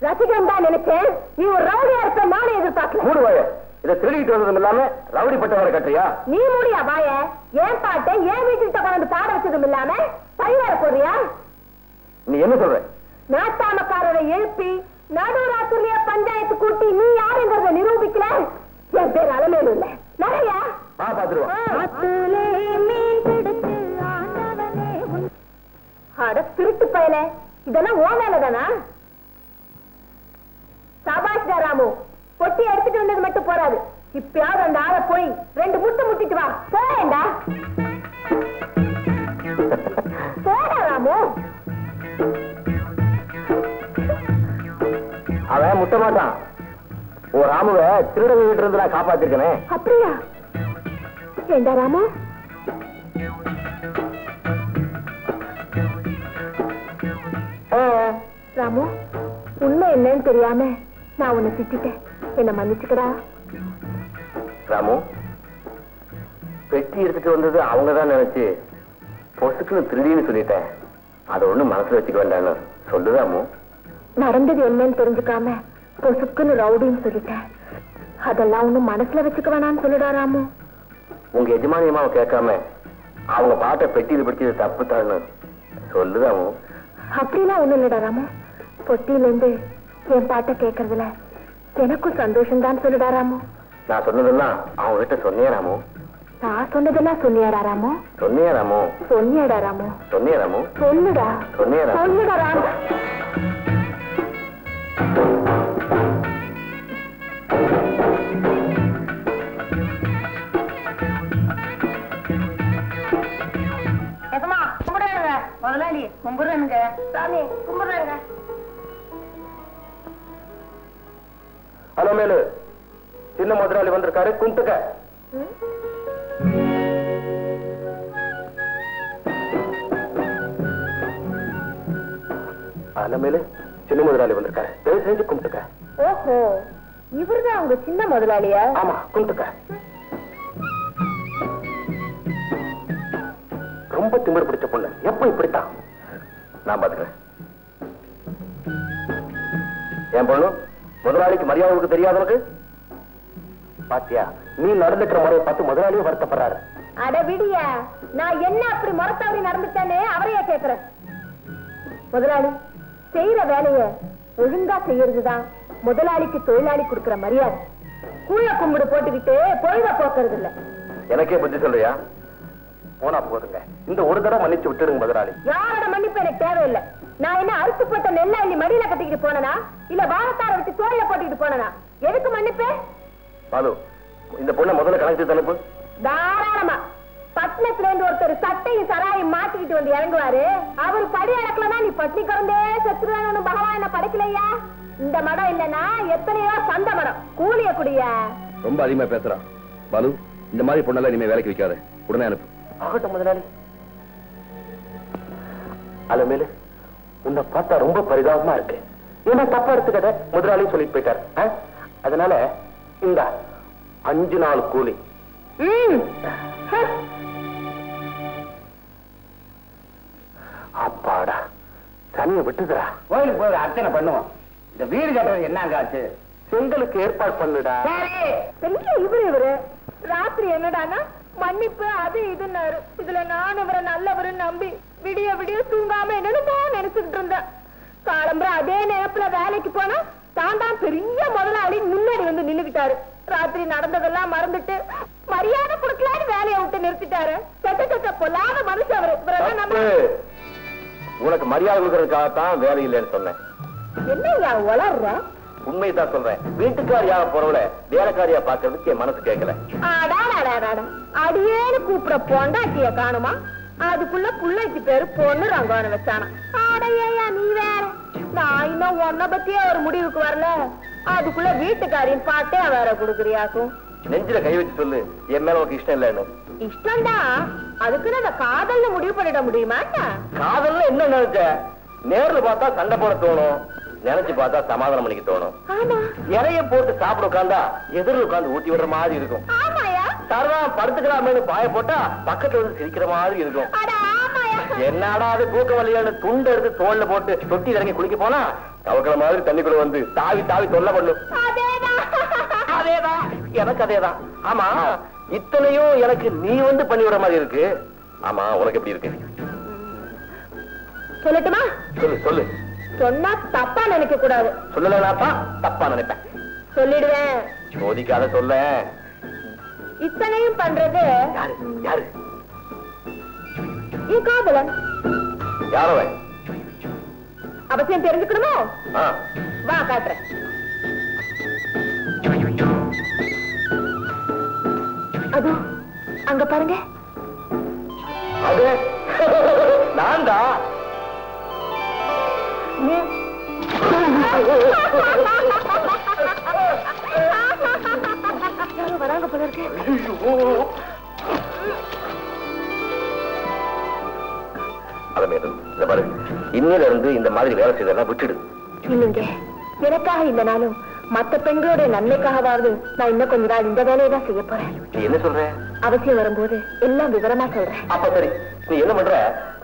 ரசிகன் தான் நினைச்சேன், நீ ஒரு ரவுடியா இருப்ப நானே எதிர்பார்க்கல. மூடு வாய, இதை திருடிட்டு வந்ததும் இல்லாம ரவுடி பட்டவரை கட்டுறியா? நீ மூடியா வாய, ஏன் பாட்டை ஏன் வீட்டுக்கிட்ட கொண்டு பாட வச்சதும் இல்லாம பழிவார போறியா? நீ என்ன சொல்ற? நாட்டாமக்காரரை எழுப்பி நடுராத்திரியே பஞ்சாயத்து கூட்டி நீ யாருங்கிறத நிரூபிக்கல. என் பேர் அலமேலு இல்ல, நிறைய பாத்துருவோம். அட திருட்டு பயல, இதெல்லாம் ஓ வேலைதானா? சபாஷ்டா ராமு, பொட்டி எடுத்துட்டு வந்தது மட்டும் போறாது. இப்பயாவது அந்த ஆளை போய் 2 முட்டை முட்டிட்டு வா. போறேன்டா, போடா ராமு. அவன் முட்ட மாட்டான். ஒரு ராமுவ திருடங்க வீட்டு இருந்து நான் காப்பாத்திருக்கேனே. அப்படியா? ஏண்டா ராமு, ராமு, உண்மை என்னன்னு தெரியாம நான் உன்னை திட்டேன், என்ன மன்னிச்சுக்கடா. ராமு, பெட்டி எடுத்துட்டு வந்தது அவங்கதான் நினைச்சு பொசுக்குன்னு திருடின்னு சொல்லிட்டேன். அதை ஒண்ணும் மனசுல வச்சுக்க வேண்டான்னு சொல்லு ராமு. நடந்தது என்னன்னு தெரிஞ்சுக்காம பொசுக்குன்னு ரவுடின்னு சொல்லிட்டேன். அதெல்லாம் ஒண்ணும் மனசுல வச்சுக்க வேணான்னு சொல்லுடா ராமு. உங்க எஜமானியமாவை கேட்காம அவங்க பாட்டை பெட்டியில் பிடிச்சது தப்பு தான்னு சொல்லு ராமு. அப்படிலாம் ஒண்ணும் இல்லடா ராமு, பொட்டியில இருந்து என் பாட்டை கேட்கறதுல எனக்கும் சந்தோஷம் தான் சொல்லுடா ராமு. நான் சொன்னதெல்லாம் அவங்க கிட்ட சொன்னியா ராமு? நான் சொன்னதெல்லாம் சொன்னியாடா ராமு? சொன்னியா ராமு? சொன்னியாடா ராமு? சொன்னியா ராமு? சொல்லுடா, சொன்னியா ராமு? சொல்லுடா ராமு. முதலாளி கும்பிடுறேனுங்க. சாமி கும்பிடுறேங்க. ஹலோ மேலு, சின்ன முதலாளி வந்திருக்காரு, கும்பிட்டுக்க. ஹலோ மேலு, சின்ன முதலாளி வந்திருக்காரு, தயவு செஞ்சு கும்பிட்டுக்க. ஓஹோ, இவருதான் உங்க சின்ன முதலாளியா? ஆமா, கும்பிட்டுக்க. ரொம்ப திமிர் பிடிச்ச பொண்ணு, எப்ப இப்படித்தான்? நான் பாத்துக்கிறேன். என் பொண்ணு, முதலாளிக்கு மரியாதைக்கு தெரியாதவனுக்கு பாத்தியா, நீ நடந்துக்கிற முறையை பார்த்து முதலாளியே வருத்தப்படுறாரு. அட விடியா, நான் என்ன அப்படி முறத்தவரி நடந்துட்டேன்னு அவரையே கேட்கிறேன். முதலாளி செய்யற வேலைய ஒழுங்கா செய்யறதுதான் முதலாளிக்கு தொழிலாளி கொடுக்கிற மரியாதை. கூழ கும்பிடு போட்டுக்கிட்டு பொழுத போக்குறது இல்ல. எனக்கே புத்தி சொல்றியா? போனா போதுங்க, இந்த ஒரு தடவை மன்னிச்சு விட்டுருங்க முதலாளி. யாரோட மன்னிப்பு எனக்கு தேவையில்லை. நான் என்ன அறுத்து போட்ட நெல்ல அள்ளி மடியில கட்டிக்கிட்டு போனனா, இல்ல வாரத்தார விட்டு தோல்ல போட்டுக்கிட்டு போனனா? எதுக்கு மன்னிப்பு? பாலு, இந்த பொண்ணை முதல்ல கணக்கு தனுப்பு. தாராளமா. பட்டணத்துல இருந்து ஒருத்தர் சட்டையும் சராயும் மாட்டிக்கிட்டு வந்து இறங்குவாரு. அவரு படி அடக்கலன்னா நீ பட்டி குறந்தே செத்துருவான்னு பகவான் என்ன படைக்கலையா? இந்த மடம் இல்லன்னா எத்தனையோ சந்த மடம். கூலிய குடிய ரொம்ப அதிகமா பேசுறான் பாலு. இந்த மாதிரி பொண்ணெல்லாம் இனிமே வேலைக்கு வைக்காத, உடனே அனுப்பு. ஆகட்டும் முதலாளி. அலமேலு, உன்னை பார்த்தா ரொம்ப பரிதாபமா இருக்கு. ஏன்னா தப்பா எடுத்துக்கத முதலாளி சொல்லிட்டு போயிட்டாரு. அதனால இந்த 5 நாள் கூலி. அப்பாடா, சனியை விட்டுதுரா. கோயிலுக்கு போய் அர்ச்சனை பண்ணுவோம். இந்த வீடு கட்டுறது என்னங்க ஆச்சு? செங்கலுக்கு ஏற்பாடு பண்ணுடா. இவரு ராத்திரி என்னடானா மன்னிப்பு அது இதுன்னாரு. இதுல நான் இவரை நல்லவரு நம்பி விடிய விடிய தூங்காம என்னன்னு நினைச்சுட்டு இருந்தேன். காலம்புற அதே நேரத்துல வேலைக்கு போனா தான் பெரிய முதலாளி முன்னாடி வந்து நின்னுக்கிட்டாரு. ராத்திரி நடந்ததெல்லாம் மறந்துட்டு மரியாதை கொடுக்கலான்னு வேலையை விட்டு நிறுத்திட்டாரு. சட்ட பொல்லாத மனுஷன் அவரு. உனக்கு மரியாதை கொடுக்கறதுக்காகத்தான் வேலை இல்லைன்னு சொன்னேன். என்னையா வளர்ற? உண்மைதான் சொல்றேன். வீட்டுக்காரியாக போறவள வேலைக்காரியா பாக்குறதுக்கு என் மனசு கேட்கல. அடியேன்னு கூப்பிட பொண்டாட்டிய காணுமா? அதுக்குள்ள புள்ளைக்கு பேரு பொண்ணு ரங்கோன்னு வச்சானா? அடையா நீ வேற. நான் இன்னும் உன்ன பத்தியே ஒரு முடிவுக்கு வரல, அதுக்குள்ள வீட்டுக்காரின் பாட்டே வேற குடுக்குறியாக்கும். நெஞ்சில கை வச்சு சொல்லு, என் மேல உனக்கு இஷ்டம் இல்லன்னு. இஷ்டம்தான், அதுக்குன்னு அந்த காதல்ல முடிவு பண்ணிட முடியுமா? காதல்ல என்ன நினைச்ச? நேர்ல பார்த்தா சண்டை போட தோணும், நினைச்சு பார்த்தா சமாதானம் பண்ணிக்க தோணும். இறைய போட்டு சாப்பிட உட்காந்தா எதிரில் உட்காந்து ஊட்டி விடுற மாதிரி இருக்கும். சரதான் படுத்துக்கலாமேனு பாய போட்டா பக்கத்துல வந்து சிரிக்கிற மாதிரி இருக்கும். என்னடா அது தூக்க வலியான்னு துண்டு எடுத்து தோல்ல போட்டு தொட்டி இறங்கி குளிக்க போனா தவக்கிற மாதிரி தண்ணிக்குள்ள வந்து தாவி தாவி தொல்லை பண்ணும். அதேதான் எனக்கு அதேதான். ஆமா, இத்தனையும் எனக்கு நீ வந்து பண்ணி விடுற மாதிரி இருக்கு. ஆமா, உனக்கு எப்படி இருக்கு சொல்லட்டுமா? சொல்லு சொல்லு. சொன்னா தப்பா நினைக்க கூடாது. சொல்லலனாப்பா தப்பா நினைப்பேன். சொல்லிடுவேன். சோதிக்காத சொல்ல. இத்தனையும் பண்றது யாரு யாரு? என் காதலன். யாரவ? அவசியம் தெரிஞ்சுக்கணுமோ? வா காட்டுறேன். அது அங்க பாருங்க. அது நான் தான். வராங்க போல இருக்கு. இன்னில இருந்து இந்த மாதிரி வேலை செய்தெல்லாம் விட்டுடு. இல்லைங்க, எனக்காக இல்லைனாலும் மத்த பெண்களுடைய நன்மைக்காகவாவது நான் இன்னும் கொஞ்ச நாள் இந்த வேலையை தான் செய்ய போறேன். நீ என்ன சொல்ற? அவசியம் வரும்போது எல்லாம் விவரமா சொல்றேன். அப்ப சரி, நீ என்ன பண்ற?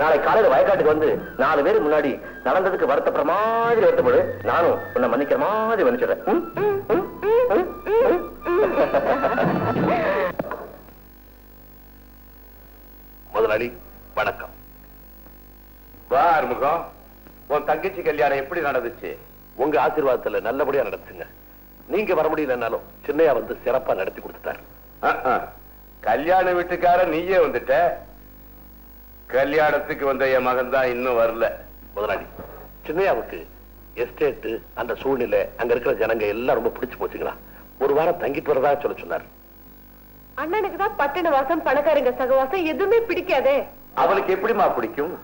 நாளை காலையில வயக்காட்டுக்கு வந்து 4 பேருக்கு முன்னாடி நடந்ததுக்கு வருத்தப்படுற மாதிரி வருத்தப்படு. நானும் உன்னை மன்னிக்கிற மாதிரி மன்னிச்சிடுறேன். முதலாளி வணக்கம். வா ஆறுமுகம், உன் தங்கச்சி கல்யாணம் எப்படி நடந்துச்சு? உங்க ஆசீர்வாதத்துல நல்லபடியா நடந்துச்சுங்க. நீங்க வர முடியலன்னாலும் சின்னையா வந்து சிறப்பா நடத்தி கொடுத்துட்டாரு. கல்யாண வீட்டுக்கார நீயே வந்துட்ட, கல்யாணத்துக்கு வந்த என் மகன் தான் இன்னும் வரல. முதலாளி, சின்னையாவுக்கு எஸ்டேட், அந்த சூழ்நிலை, அங்க இருக்கிற ஜனங்க எல்லாம் ரொம்ப பிடிச்சு போச்சுங்களா. ஒரு வாரம் தங்கிட்டு வரதா சொல்ல சொன்னார். அண்ணனுக்கு தான் பட்டண வாசம், பணக்காரங்க சகவாசம் எதுவுமே பிடிக்காதே. அவளுக்கு எப்படிமா பிடிக்கும்?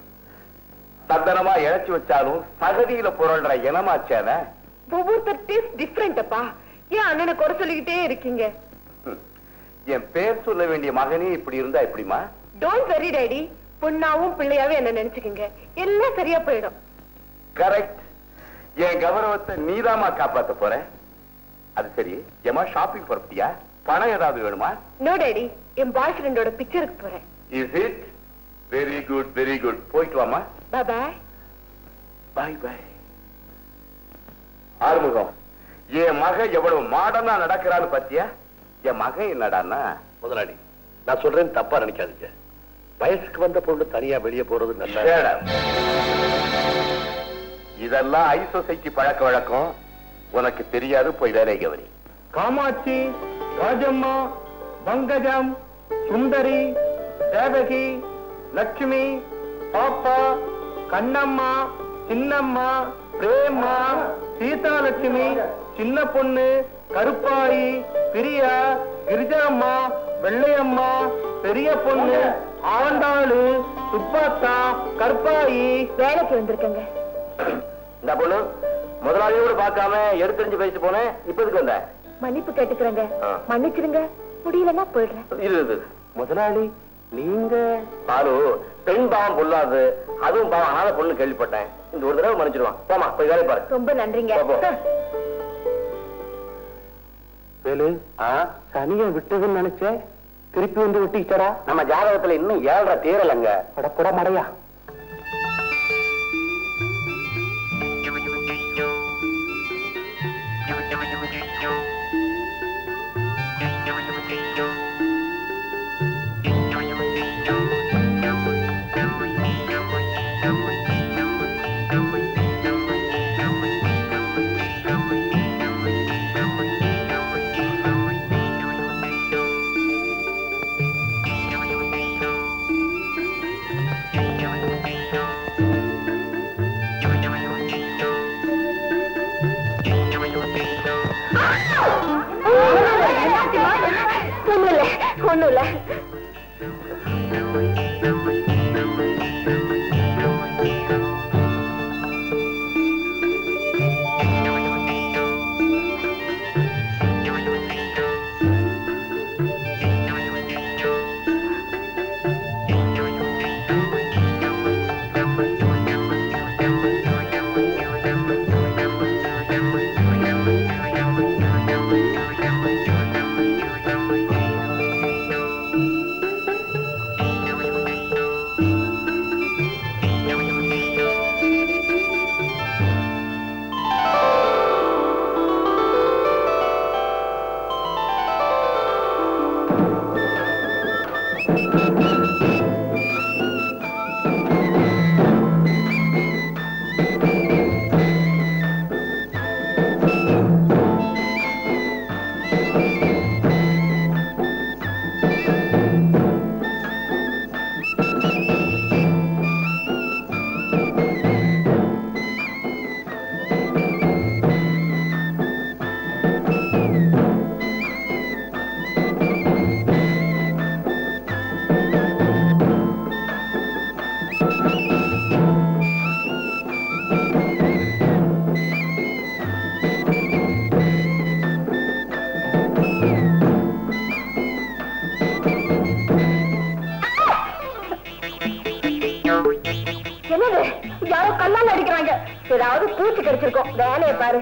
சந்தனமா இழைச்சு வச்சாலும் சகதியில புரள்ற இனமாச்சான. ஒவ்வொருத்தர் டேஸ்ட் டிஃபரெண்ட் அப்பா. ஏன் அண்ணனை குறை சொல்லிக்கிட்டே இருக்கீங்க? என் பேர் சொல்ல வேண்டிய மகனே இப்படி இருந்தா எப்படிமா? டோன்ட் வெரி டேடி, பொண்ணாவும் பிள்ளையாவும் என்ன நினைச்சுக்கீங்க, எல்லாம் சரியா போயிடும். கரெக்ட். என் கௌரவத்தை நீதாமா காப்பாத்த போற. அது சரி, ஏமா ஷாப்பிங் போறப்பியா? பணம் ஏதாவது வேணுமா? நோ டேடி, என் பாய் ஃப்ரெண்டோட பிக்சருக்கு போறேன். Is it? Very good very good. போயிட்டு வாமா. Bye bye. Bye bye. Arumugam, என் மக எவ்வளவு மாடனா நடக்கிறான்னு பத்தியா? என் மகன் என்னடான்னா? முதலாளி, நான் சொல்றேன் தப்பா நினைக்காதீங்க. வயசுக்கு வந்த பொண்ணு தனியா வெளியே போறது நல்ல. இதெல்லாம் ஐ சொசைட்டி பழக்க வழக்கம், உனக்கு தெரியாது. போய் வேலை கவனி. காமாட்சி, ராஜம்மா, பங்கஜம், சுந்தரி, தேவகி, லட்சுமி, பாப்பா, கண்ணம்மா, சின்னம்மா, பிரேமா, சீதாலட்சுமி, சின்ன பொண்ணு, கருப்பாயி, பிரியா, கிரிஜாம்மா, வெள்ளையம்மா, பெரிய பொண்ணு, ஆண்டாளு, சுப்பாத்தா, கருப்பாயி. வேலைக்கு வந்திருக்கங்க. இந்த பொண்ணு முதலாளியோடு பார்க்காம எடுத்துரிஞ்சு பேசிட்டு போனேன். இப்ப இதுக்கு வந்த மன்னிப்பு கேட்டுக்கிறேங்க. மன்னிச்சிருங்க, முடியலன்னா போயிடுறேன். இது முதலாளி, நீங்க பாரு பெண் பாவம் பொல்லாது, அதுவும் பாவம் ஆன பொண்ணு கேள்விப்பட்டேன். இந்த ஒரு தடவை மன்னிச்சிருவான். போமா, போய் வேலை பாரு. ரொம்ப நன்றிங்க. சனியை விட்டதுன்னு நினைச்சேன், திருப்பி வந்து விட்டுக்கிட்டா. நம்ம ஜாதகத்துல இன்னும் 7.5 தீரலங்க. படப்பட மடையா. ஒண்ணும் இல்ல. யாரோ கல்லால அடிக்கிறாங்க. ஏதாவது பூச்சி கடிச்சிருக்கோம். வேலையை பாரு.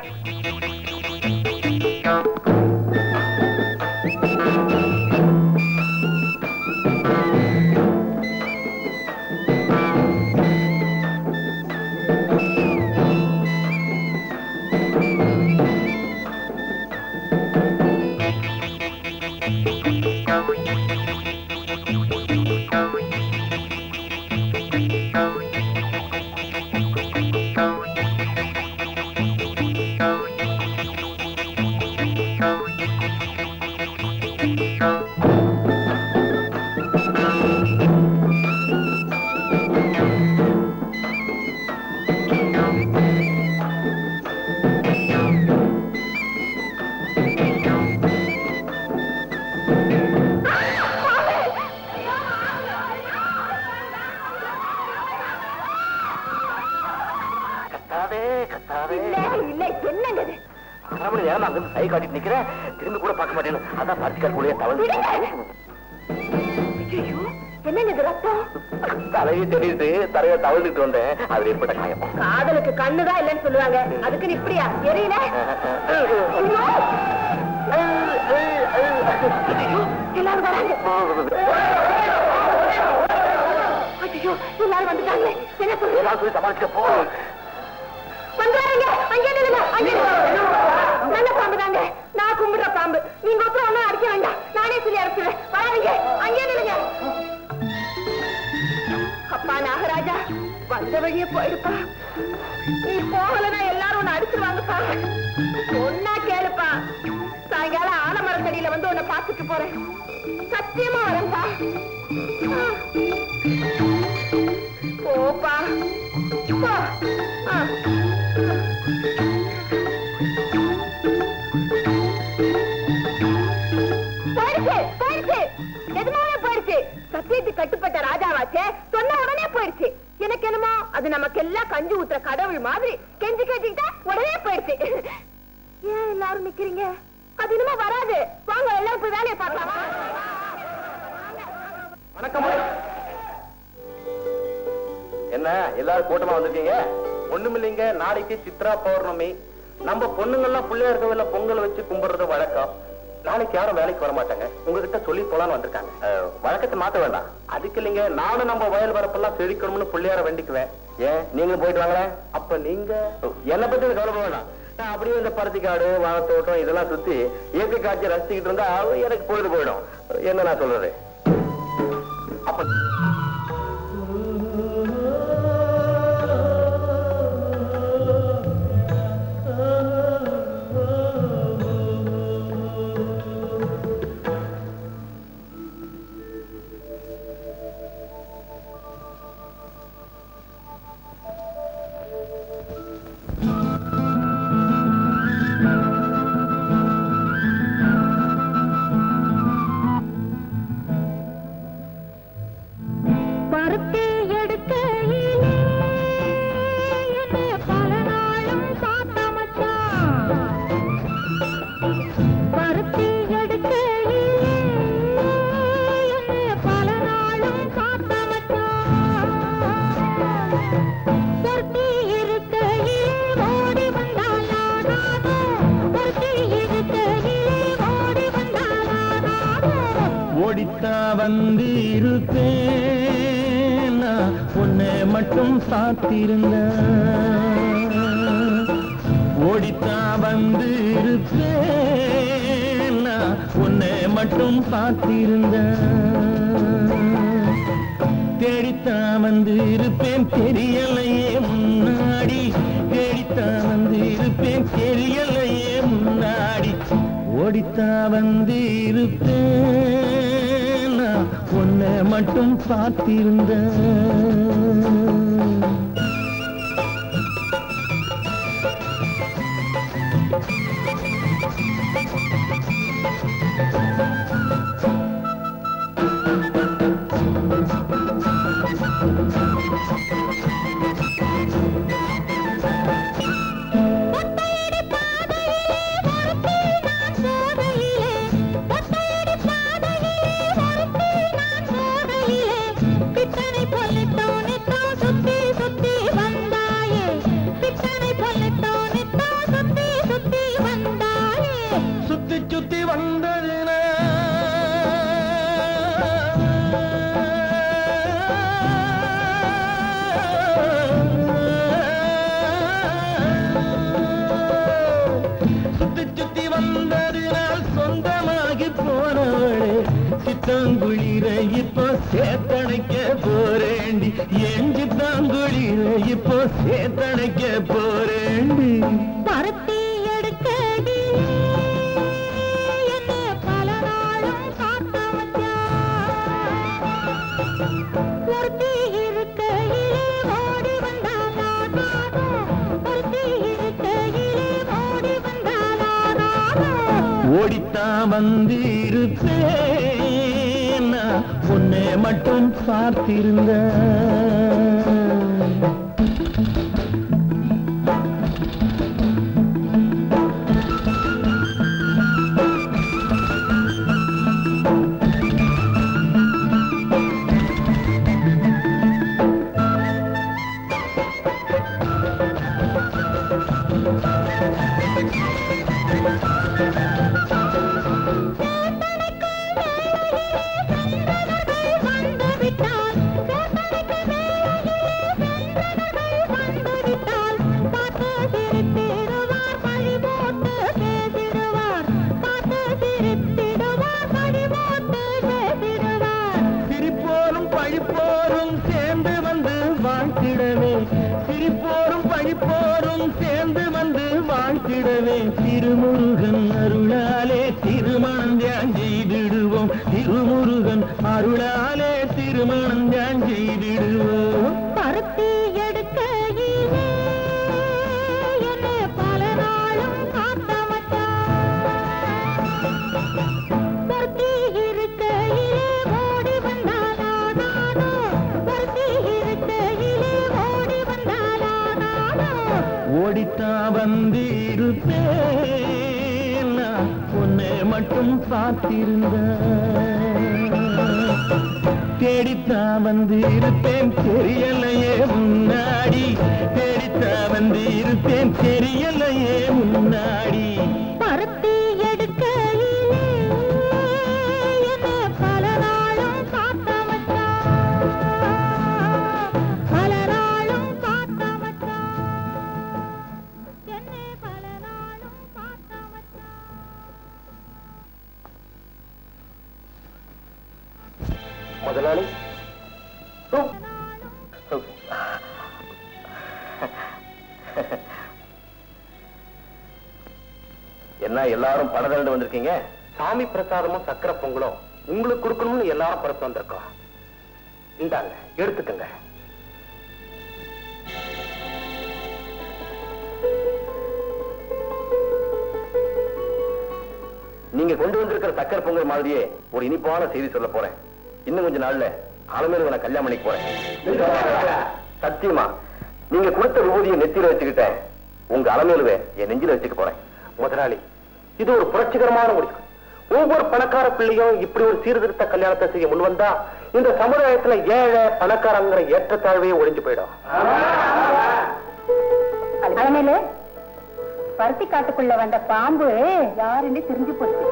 கை காட்டிட்டு நிக்கிறேன். திரும்பி கூட பார்க்க மாட்டேன். அதான் பார்த்திக்கால் தவறு. என்னங்க ரத்தம்? தலையை தெரியுது. தலையை தவழ்ந்துட்டு வந்தேன். அது ஏற்பட்ட காயம். காதலுக்கு கண்ணுதான் இல்லைன்னு சொல்லுவாங்க. அதுக்கு இப்படியா தெரியல? எல்லாரும் வராங்க. எல்லாரும் வந்துட்டாங்களே. என்ன சொல்லி சமாளிக்க போ. வந்துறாங்க. அங்கே நில்லுங்க. அங்கே நல்ல பாம்பு தாங்க. நான் கும்பிடுற பாம்பு. நீங்க ஒருத்தர் ஒன்னும் அடிக்க வேண்டாம். நானே சொல்லி அடிச்சுறேன். வராதீங்க. அங்கே நில்லுங்க. அப்பா நாகராஜா, வந்த வழியே போயிடுப்பா. நீ போகலன்னா எல்லாரும் உன்னை அடிச்சிருவாங்கப்பா. ஒன்னா கேளுப்பா. சாயங்காலம் ஆலமரத்தடியில வந்து உன்னை பார்த்துட்டு போறேன். சத்தியமா வரேன்ப்பா. போப்பா. சத்தியத்துக்கு கட்டுப்பட்ட ராஜாவாச்சே, சொன்ன உடனே போயிடுச்சு. எனக்கு என்னமோ அது நமக்கு எல்லாம் கஞ்சி ஊத்துற கடவுள் மாதிரி கெஞ்சி கேட்டுக்கிட்டா உடனே போயிடுச்சு. ஏன் எல்லாரும் நிக்கிறீங்க? அது இனிமே வராது. வாங்க எல்லாரும் போய் வேலையை பார்க்கலாம். வணக்கம். என்ன எல்லாரும் கூட்டமா வந்துட்டீங்க? ஒண்ணுமில்லைங்க, நாளைக்கு சித்ரா பௌர்ணமி. நம்ம பொண்ணுங்கெல்லாம் பிள்ளையார் கோவில்ல பொங்கல் வச்சு கும்பிடுறது வழக்கம். நாளைக்கு யாரும் வேலைக்கு வர மாட்டாங்க. உங்ககிட்ட சொல்லி போலான்னு வந்திருக்காங்க. வழக்கத்தை மாத்த வேண்டாம். அதுக்கு இல்லைங்க, நானும் நம்ம வயல் வரப்பெல்லாம் செழிக்கணும்னு பிள்ளையார வேண்டிக்குவேன். ஏன் நீங்களும் போயிட்டு வாங்களேன். அப்ப நீங்க என்னை பத்தி கவலைப்பட வேண்டாம். நான் அப்படியே இந்த பருத்திக்காடு வாழைத்தோட்டம் இதெல்லாம் சுத்தி இயற்கை காட்சி ரசிச்சுக்கிட்டு இருந்தா எனக்கு பொழுது போயிடும். என்ன நான் சொல்றது? அப்ப வந்து இருப்பேன் உன்னை மட்டும் சாத்திருந்த ஓடித்தா வந்து இருப்பேன் உன்னை மட்டும் சாத்திருந்த தேடித்தா வந்து இருப்பேன் தெரியலையே முன்னாடி தேடித்தா வந்து இருப்பேன் தெரியலையே முன்னாடி ஓடித்தா வந்து இருப்பேன் உன்னை மட்டும் பார்த்திருந்த சித்தாங்குளிர இப்போ சேத்தனைக்க போறேண்டி எஞ்சி தாங்குளிர இப்போ சேத்தனைக்க போறேண்டி பருத்தி எடுக்கடி என்ன பல நாளும் காத்த ஒருத்தி இருக்கையிலே ஓடி வந்தாலா ஒருத்தி இருக்கையிலே ஓடி வந்தாலா ஓடித்தா வந்து இருப்பேன் உன்னை மட்டும் பார்த்திருந்த திருமுருகன் அருளாலே திருமணம் தியான் செய்திடுவோம் திருமுருகன் அருளாலே திருமணம் தியான் செய்திடுவோம் பருத்தி எடுக்கையிலே என்ன பல நாளும் காத்த பருத்தி இருக்கையிலே ஓடி வந்தாலா பருத்தி இருக்கையிலே ஓடி வந்தாலா ஓடித்தா வந்து உன்னை மட்டும் பார்த்திருந்த தேடித்தா வந்து இருப்பேன் தெரியலையே முன்னாடி தேடித்தா வந்து இருப்பேன் தெரியலையே முன்னாடி பருத்தி எடுக்கையிலே என்ன பல நாளும் காத்த பல நாளும் காத்த முதலாளி என்ன எல்லாரும் பணம் வந்திருக்கீங்க? சாமி பிரசாதமும் சக்கரை பொங்கலும் உங்களுக்கு கொடுக்கணும்னு எல்லாரும் பரத்து வந்திருக்கோம். இந்தாங்க எடுத்துக்கங்க. நீங்க கொண்டு வந்திருக்கிற சக்கரை பொங்கல் மாதிரியே ஒரு இனிப்பான செய்தி சொல்ல போறேன். இன்னும் கொஞ்ச நாள்ல அலமேலு நான் கல்யாணம் பண்ணிக்க போறேன். சத்தியமா நீங்க கொடுத்த விபூதியை நெத்தியில வச்சுக்கிட்டேன். உங்க அலமேலுவை என் நெஞ்சில வச்சுக்க போறேன். முதலாளி, இது ஒரு புரட்சிகரமான முடிவு. ஒவ்வொரு பணக்கார பிள்ளையும் இப்படி ஒரு சீர்திருத்த கல்யாணத்தை செய்ய முன் வந்தா இந்த சமுதாயத்துல ஏழை பணக்காரங்கிற ஏற்றத்தாழ்வே ஒழிஞ்சு போயிடும். அலமேலு, பருத்தி காட்டுக்குள்ள வந்த பாம்பு யாருன்னு தெரிஞ்சு போச்சு.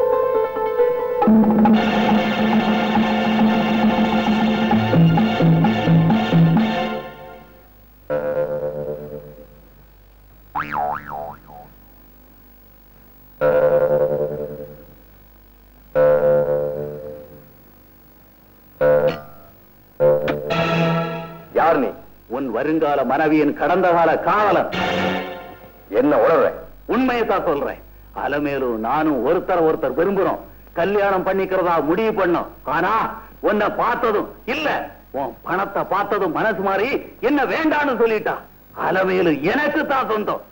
வருங்கால மனைவியின் கடந்த கால காவலன். என்ன உணர்ற? உண்மையை தான் சொல்றேன். அலமேலும் நானும் ஒருத்தர் விரும்புறோம், கல்யாணம் பண்ணிக்கிறதா முடிவு பண்ணோம். ஆனா உன்னை பார்த்ததும் இல்ல, உன் பணத்தை பார்த்ததும் மனசு மாறி என்ன வேண்டான்னு சொல்லிட்டா. அலமேலும் எனக்கு தான் சொந்தம்.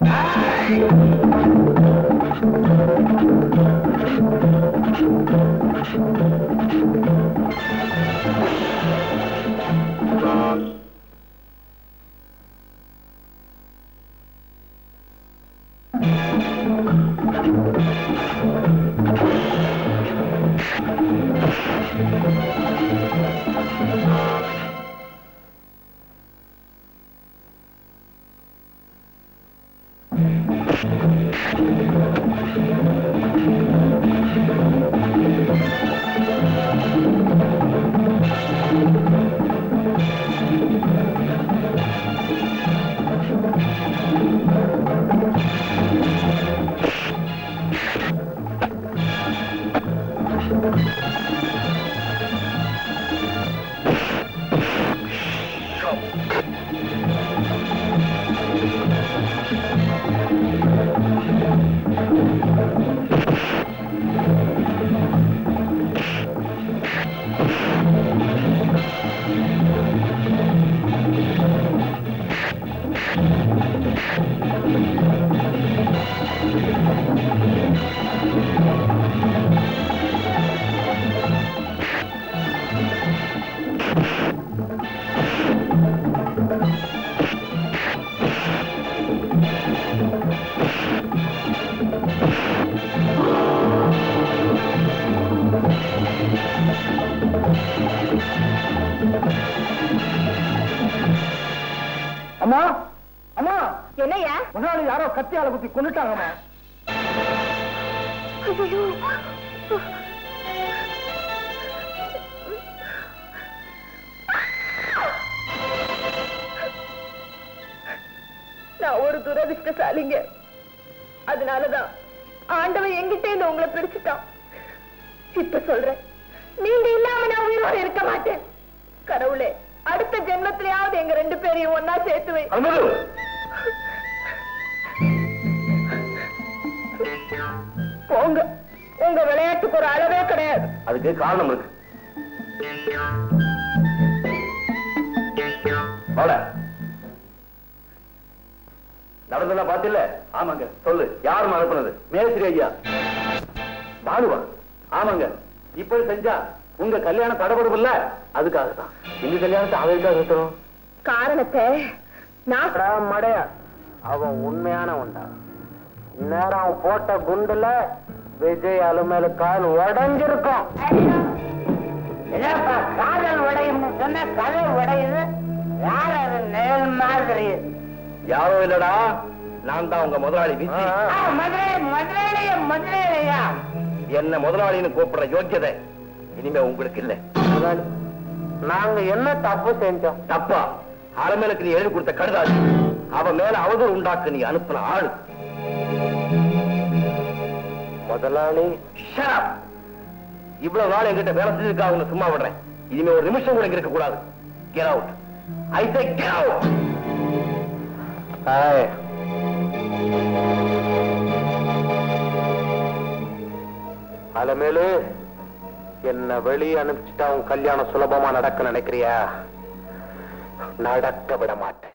அம்மா அம்மா, என்னையா? முதலாளி யாரோ கத்தியால குத்தி கொண்டுட்டாங்கம்மா. நான் ஒரு துரதிஷ்டசாலிங்க. அதனாலதான் ஆண்டவன் எங்கிட்ட இருந்து உங்களை பிடிச்சிட்டான். இப்ப சொல்றேன், நீங்க இல்லாம நான் உயிரோட இருக்க மாட்டேன். கடவுளே, அடுத்த ஜென்மத்திலேயாவது எங்க 2 பேரையும் ஒன்னா சேர்த்து வை. போங்க, உங்க விளையாட்டுக்கு ஒரு அளவே கிடையாது. அதுக்கு காரணம் இருக்கு. நடந்தெல்லாம் பாத்தில்ல? ஆமாங்க. சொல்லு, யாரும் அனுப்புனது? மேஸ்திரி ஐயா. பாலுவா? ஆமாங்க. இப்படி செஞ்சா உங்க கல்யாணம் தடபடும் இல்ல, அதுக்காகத்தான். இந்த கல்யாணத்தை அவருக்காக சுத்தணும். காரணத்தை நான் மடையா, அவன் உண்மையான உண்டா? இந்நேரம் அவன் போட்ட குண்டுல விஜய் அலுமேலு கால் உடைஞ்சிருக்கும். காதல் உடையும் சொன்ன கதை உடையுது. யார் அது? நேல் மாதிரி. யாரோ இல்லடா, நான் தான் உங்க முதலாளி விஜய். முதலாளியா என்ன முதலாளின்னு கூப்பிடுற யோக்கியதை இனிமே உங்களுக்கு இல்ல. நாங்க என்ன தப்பு செஞ்சோம்? தப்பா? அலமேலுக்கு நீ எழுதி கொடுத்த கடுதாசி, அவன் மேல அவதூறு உண்டாக்கு நீ அனுப்பின ஆளு. முதலாளி, இவ்வளவு நாள் என்கிட்ட வேலை செஞ்சிருக்கா உன்னை சும்மா விடுறேன். இனிமே ஒரு நிமிஷம் கூட இங்க இருக்க கூடாது. Get out. I say get out. Alamelu, என்ன வெளியே அனுப்பிச்சுட்டா உன் கல்யாணம் சுலபமா நடக்க நினைக்கிறியா? நடக்க விட மாட்டேன்.